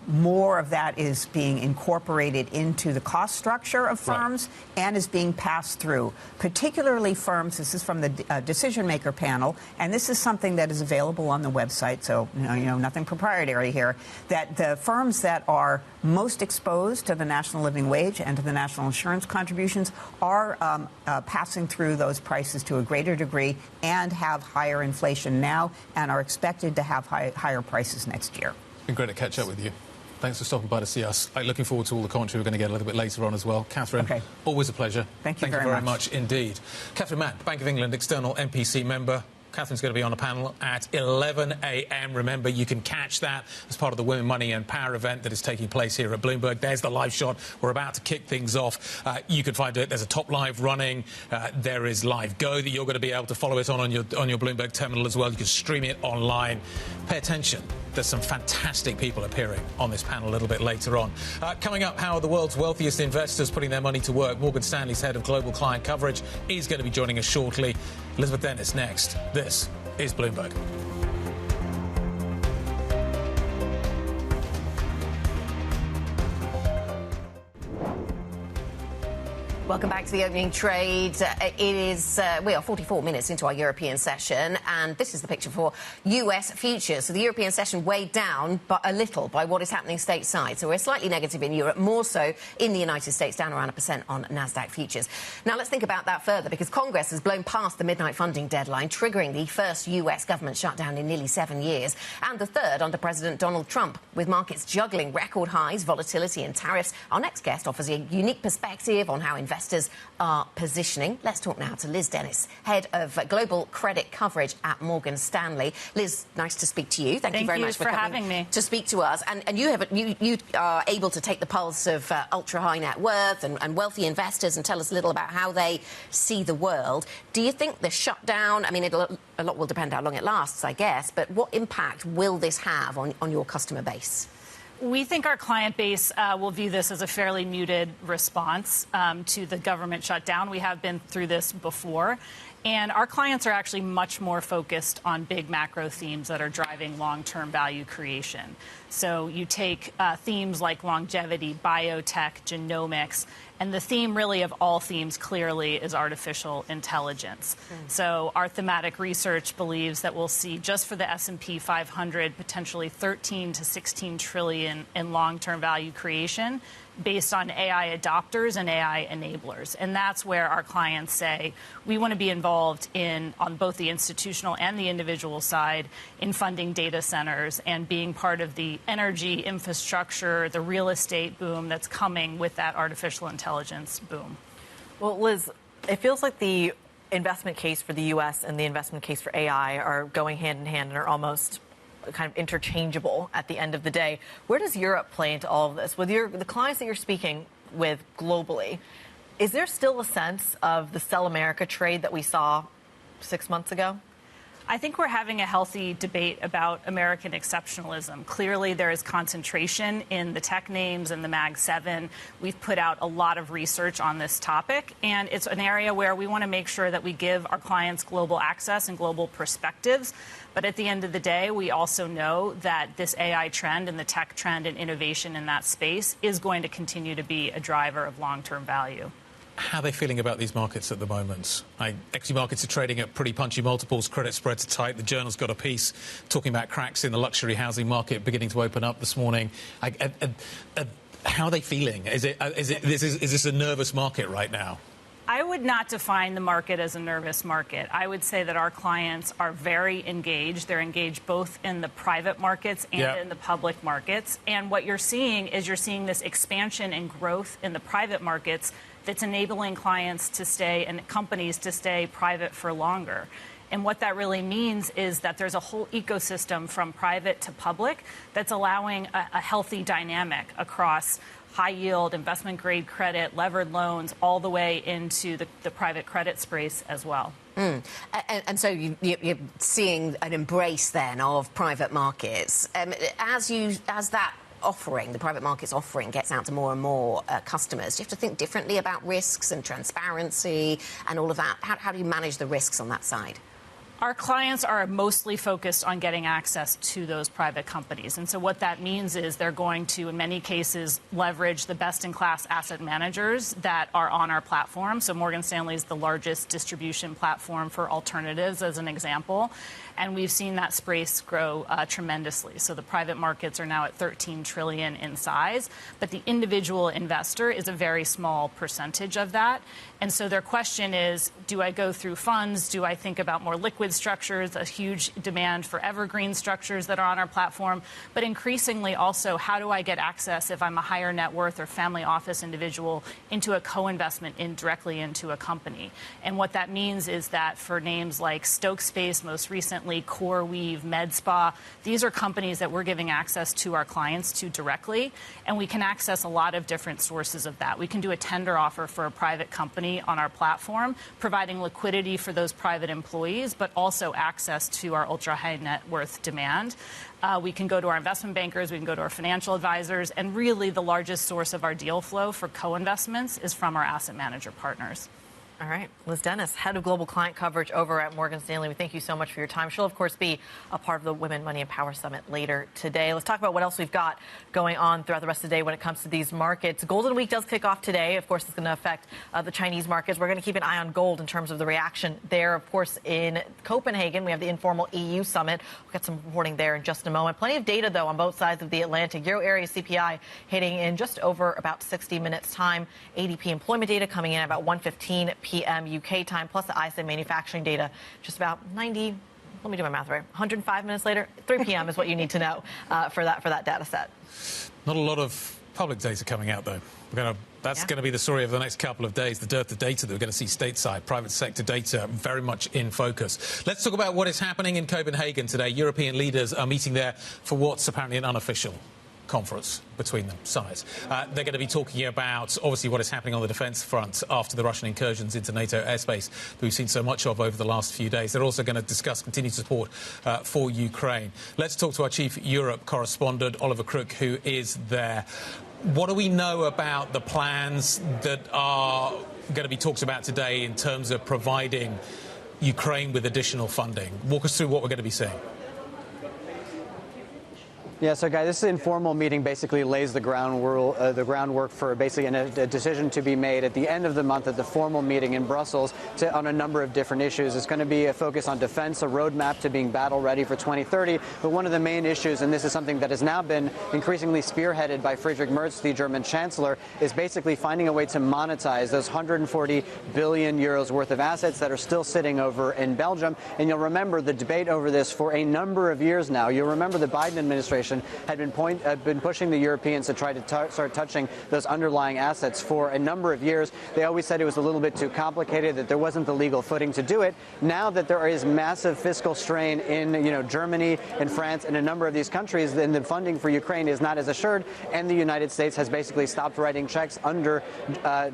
more of that is being incorporated into the cost structure of firms and is being passed through, particularly firms. This is from the decision maker panel, and this is something that is available on the website, so nothing proprietary here, that the firms that are most exposed to the national living wage and to the national insurance contributions are passing through those prices to a greater degree and have higher inflation now and are expected to have higher prices next year. Been great to catch up with you. Thanks for stopping by to see us. I'm looking forward to all the commentary we're going to get a little bit later on as well. Catherine, always a pleasure. Thank you very much indeed. Catherine Mann, Bank of England external MPC member. Catherine's going to be on a panel at 11 a.m. Remember, you can catch that as part of the Women, Money and Power event that is taking place here at Bloomberg. There's the live shot. We're about to kick things off. You can find it. There's a top live running. There is live go that you're going to be able to follow it on your Bloomberg terminal as well. You can stream it online. Pay attention. There's some fantastic people appearing on this panel a little bit later on. Coming up, how are the world's wealthiest investors putting their money to work? Morgan Stanley's head of global client coverage is going to be joining us shortly. Elizabeth Dennis next. This is Bloomberg. Welcome back to the opening trade. We are 44 minutes into our European session, and this is the picture for US futures. So the European session weighed down but a little by what is happening stateside. So we're slightly negative in Europe, more so in the United States, down around 1% on NASDAQ futures. Now let's think about that further, because Congress has blown past the midnight funding deadline, triggering the first US government shutdown in nearly 7 years, and the third under President Donald Trump. With markets juggling record highs, volatility and tariffs, our next guest offers a unique perspective on how investors are positioning. Let's talk now to Liz Dennis, head of global credit coverage at Morgan Stanley. Liz, nice to speak to you. Thank you very much for having me to speak to us. And you are able to take the pulse of ultra high net worth and wealthy investors and tell us a little about how they see the world. Do you think the shutdown? I mean, a lot will depend how long it lasts, I guess. But what impact will this have on your customer base? We think our client base will view this as a fairly muted response to the government shutdown. We have been through this before. And our clients are actually much more focused on big macro themes that are driving long-term value creation. So you take themes like longevity, biotech, genomics, and the theme really of all themes clearly is artificial intelligence. So our thematic research believes that we'll see just for the S&P 500 potentially 13 to 16 trillion in long-term value creation based on AI adopters and AI enablers. And that's where our clients say we want to be involved on both the institutional and the individual side in funding data centers and being part of the energy infrastructure, the real estate boom that's coming with that artificial intelligence boom. Well, Liz, it feels like the investment case for the U.S. and the investment case for AI are going hand in hand and are almost kind of interchangeable at the end of the day. Where does Europe play into all of this? With the clients that you're speaking with globally, is there still a sense of the Sell America trade that we saw 6 months ago? I think we're having a healthy debate about American exceptionalism. Clearly, there is concentration in the tech names and the Mag 7. We've put out a lot of research on this topic, and it's an area where we want to make sure that we give our clients global access and global perspectives. But at the end of the day, we also know that this AI trend and the tech trend and innovation in that space is going to continue to be a driver of long-term value. How are they feeling about these markets at the moment? Equity markets are trading at pretty punchy multiples. Credit spreads are tight. The Journal's got a piece talking about cracks in the luxury housing market beginning to open up this morning. How are they feeling? Is this a nervous market right now? I would not define the market as a nervous market. I would say that our clients are very engaged. They're engaged both in the private markets and in the public markets. And what you're seeing is this expansion and growth in the private markets that's enabling clients to stay and companies to stay private for longer. And what that really means is that there's a whole ecosystem from private to public that's allowing a healthy dynamic across high yield, investment grade credit, levered loans, all the way into the private credit space as well. And so you're seeing an embrace then of private markets. As that offering, the private markets offering, gets out to more and more customers, do you have to think differently about risks and transparency and all of that? How do you manage the risks on that side? Our clients are mostly focused on getting access to those private companies. And so what that means is they're going to, in many cases, leverage the best-in-class asset managers that are on our platform. So Morgan Stanley is the largest distribution platform for alternatives, as an example. And we've seen that space grow tremendously. So the private markets are now at $13 trillion in size. But the individual investor is a very small percentage of that. And so their question is, do I go through funds? Do I think about more liquid structures, a huge demand for evergreen structures that are on our platform? But increasingly also, how do I get access, if I'm a higher net worth or family office individual, into a co-investment directly into a company? And what that means is that for names like Stoke Space, most recently CoreWeave, MedSpa, these are companies that we're giving access to our clients to directly. And we can access a lot of different sources of that. We can do a tender offer for a private company on our platform, providing liquidity for those private employees, but also access to our ultra-high net worth demand. We can go to our investment bankers, we can go to our financial advisors, and really the largest source of our deal flow for co-investments is from our asset manager partners. All right. Liz Dennis, head of global client coverage over at Morgan Stanley. We thank you so much for your time. She'll, of course, be a part of the Women, Money and Power Summit later today. Let's talk about what else we've got going on throughout the rest of the day when it comes to these markets. Golden Week does kick off today. Of course, it's going to affect the Chinese markets. We're going to keep an eye on gold in terms of the reaction there. Of course, in Copenhagen, we have the informal EU summit. We'll get some reporting there in just a moment. Plenty of data, though, on both sides of the Atlantic. Euro area CPI hitting in just over about 60 minutes' time. ADP employment data coming in at about 1:15 p.m. UK time, plus the ISM manufacturing data just about 90, let me do my math right, 105 minutes later. 3 p.m. is what you need to know for that data set. Not a lot of public data coming out, though. That's going to be the story of the next couple of days, the dearth of data that we're going to see stateside. Private sector data very much in focus. Let's talk about what is happening in Copenhagen today. European leaders are meeting there for what's apparently an unofficial conference between them, summit. They're going to be talking about, obviously, what is happening on the defence front after the Russian incursions into NATO airspace that we've seen so much of over the last few days. They're also going to discuss continued support for Ukraine. Let's talk to our chief Europe correspondent, Oliver Crook, who is there. What do we know about the plans that are going to be talked about today in terms of providing Ukraine with additional funding? Walk us through what we're going to be seeing. Yeah, so, guys, this informal meeting basically lays the groundwork for basically a decision to be made at the end of the month at the formal meeting in Brussels on a number of different issues. It's going to be a focus on defense, a roadmap to being battle ready for 2030. But one of the main issues, and this is something that has now been increasingly spearheaded by Friedrich Merz, the German chancellor, is basically finding a way to monetize those 140 billion euros worth of assets that are still sitting over in Belgium. And you'll remember the debate over this for a number of years now. You'll remember the Biden administration had been pushing the Europeans to try to start touching those underlying assets for a number of years. They always said it was a little bit too complicated, that there wasn't the legal footing to do it. Now that there is massive fiscal strain in Germany and France and a number of these countries, then the funding for Ukraine is not as assured, and the United States has basically stopped writing checks under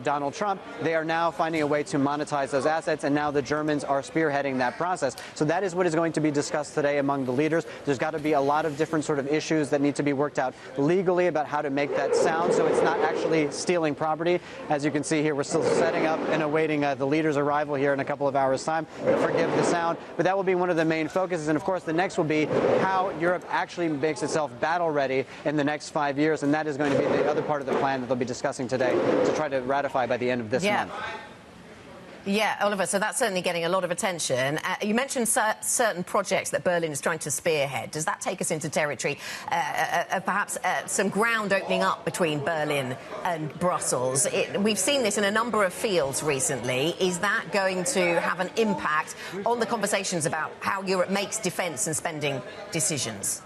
Donald Trump. They are now finding a way to monetize those assets, and now the Germans are spearheading that process. So that is what is going to be discussed today among the leaders. There's got to be a lot of different sort of issues that need to be worked out legally about how to make that sound so it's not actually stealing property. As you can see here, we're still setting up and awaiting the leaders' arrival here in a couple of hours' time. Forgive the sound, but that will be one of the main focuses. And of course, the next will be how Europe actually makes itself battle ready in the next 5 years. And that is going to be the other part of the plan that they'll be discussing today to try to ratify by the end of this month. Yeah, Oliver, so that's certainly getting a lot of attention. You mentioned certain projects that Berlin is trying to spearhead. Does that take us into territory of perhaps some ground opening up between Berlin and Brussels? We've seen this in a number of fields recently. Is that going to have an impact on the conversations about how Europe makes defence and spending decisions?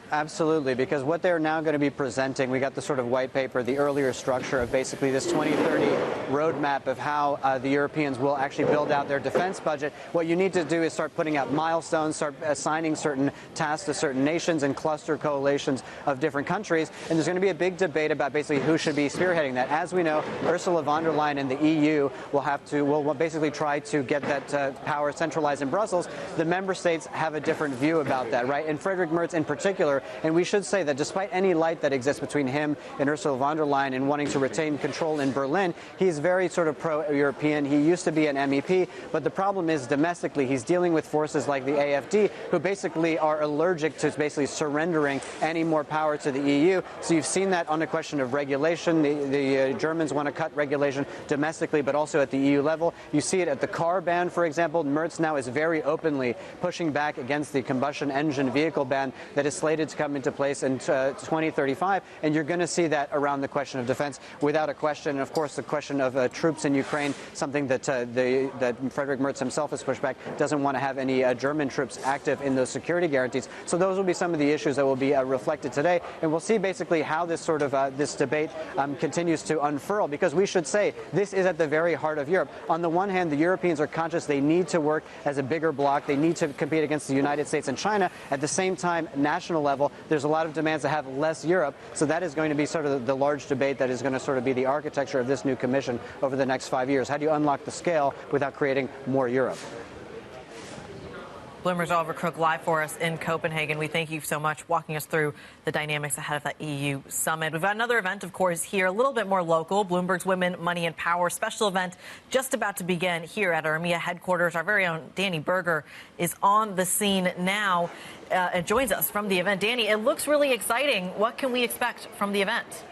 Absolutely, because what they're now going to be presenting, we got the sort of white paper, the earlier structure of basically this 2030 roadmap of how the Europeans will actually build out their defense budget. What you need to do is start putting out milestones, start assigning certain tasks to certain nations and cluster coalitions of different countries. And there's going to be a big debate about basically who should be spearheading that. As we know, Ursula von der Leyen and the EU will basically try to get that power centralized in Brussels. The member states have a different view about that, right? And Friedrich Merz in particular. And we should say that despite any light that exists between him and Ursula von der Leyen in wanting to retain control in Berlin, he's very sort of pro-European. He used to be an MEP, but the problem is domestically he's dealing with forces like the AfD, who basically are allergic to basically surrendering any more power to the EU. So you've seen that on the question of regulation. The Germans want to cut regulation domestically, but also at the EU level. You see it at the car ban, for example. Merz now is very openly pushing back against the combustion engine vehicle ban that is slated to come into place in 2035, and you're going to see that around the question of defense without a question. And of course, the question of troops in Ukraine, something that that Friedrich Merz himself has pushed back, doesn't want to have any German troops active in those security guarantees. So those will be some of the issues that will be reflected today, and we'll see basically how this sort of this debate continues to unfurl, because we should say this is at the very heart of Europe. On the one hand, the Europeans are conscious they need to work as a bigger bloc. They need to compete against the United States and China. At the same time, national level, there's a lot of demands to have less Europe. So that is going to be sort of the large debate that is going to sort of be the architecture of this new commission over the next 5 years. How do you unlock the scale without creating more Europe? Bloomberg's Oliver Crook live for us in Copenhagen. We thank you so much walking us through the dynamics ahead of that EU summit. We've got another event, of course, here, a little bit more local. Bloomberg's Women, Money and Power special event just about to begin here at our EMEA headquarters. Our very own Danny Berger is on the scene now and joins us from the event. Danny, it looks really exciting. What can we expect from the event?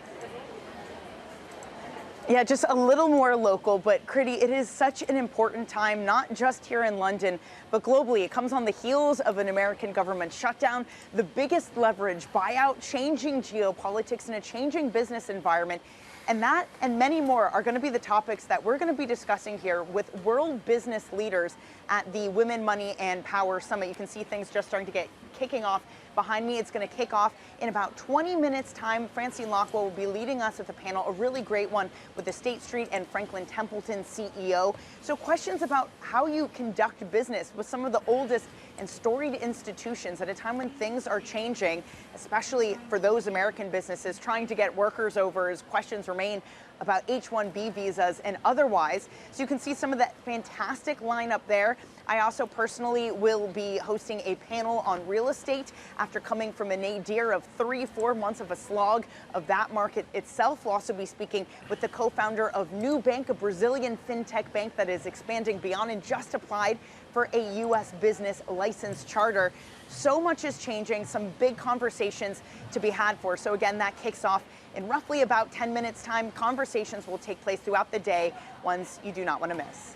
Yeah, just a little more local, but Kriti, it is such an important time, not just here in London, but globally. It comes on the heels of an American government shutdown, the biggest leverage buyout, changing geopolitics, and a changing business environment. And that and many more are going to be the topics that we're going to be discussing here with world business leaders at the Women, Money and Power Summit. You can see things just starting to get kicking off behind me. It's going to kick off in about 20 minutes time. Francine Lockwell will be leading us at the panel, a really great one with the State Street and Franklin Templeton CEO. So questions about how you conduct business with some of the oldest and storied institutions at a time when things are changing, especially for those American businesses trying to get workers over as questions remain about H-1B visas and otherwise. So you can see some of that fantastic lineup there. I also personally will be hosting a panel on real estate after coming from a nadir of 3-4 months of a slog of that market itself. We'll also be speaking with the co-founder of New Bank, a Brazilian fintech bank that is expanding beyond and just applied for a U.S. business license charter. So much is changing, some big conversations to be had for. So again, that kicks off in roughly about 10 minutes time. Conversations will take place throughout the day, ones you do not want to miss.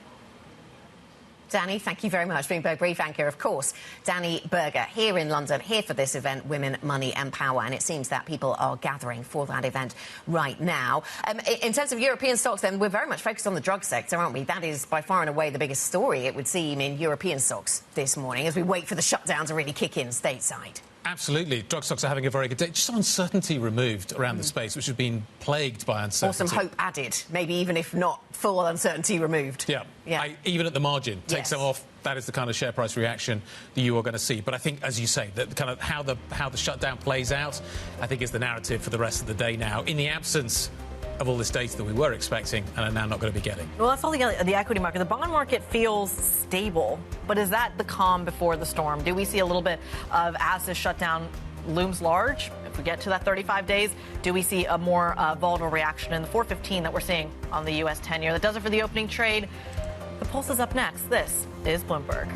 Danny, thank you very much. Bloomberg brief anchor, of course. Danny Berger here in London, here for this event, Women, Money and Power. And it seems that people are gathering for that event right now. In terms of European stocks, then, we're very much focused on the drug sector, aren't we? That is by far and away the biggest story, it would seem, in European stocks this morning as we wait for the shutdown to really kick in stateside. Absolutely. Drug stocks are having a very good day. Just uncertainty removed around the space, which has been plagued by uncertainty. Or some hope added, maybe even if not full uncertainty removed. Yeah. Even at the margin, take some off. That is the kind of share price reaction that you are going to see. But I think, as you say, that kind of how the shutdown plays out, I think, is the narrative for the rest of the day now, in the absence of all this data that we were expecting and are now not going to be getting. Well, that's all the equity market. The bond market feels stable, but is that the calm before the storm? Do we see a little bit of, as this shutdown looms large, if we get to that 35 days, do we see a more volatile reaction in the 415 that we're seeing on the U.S. 10-year? That does it for the opening trade. The Pulse is up next. This is Bloomberg.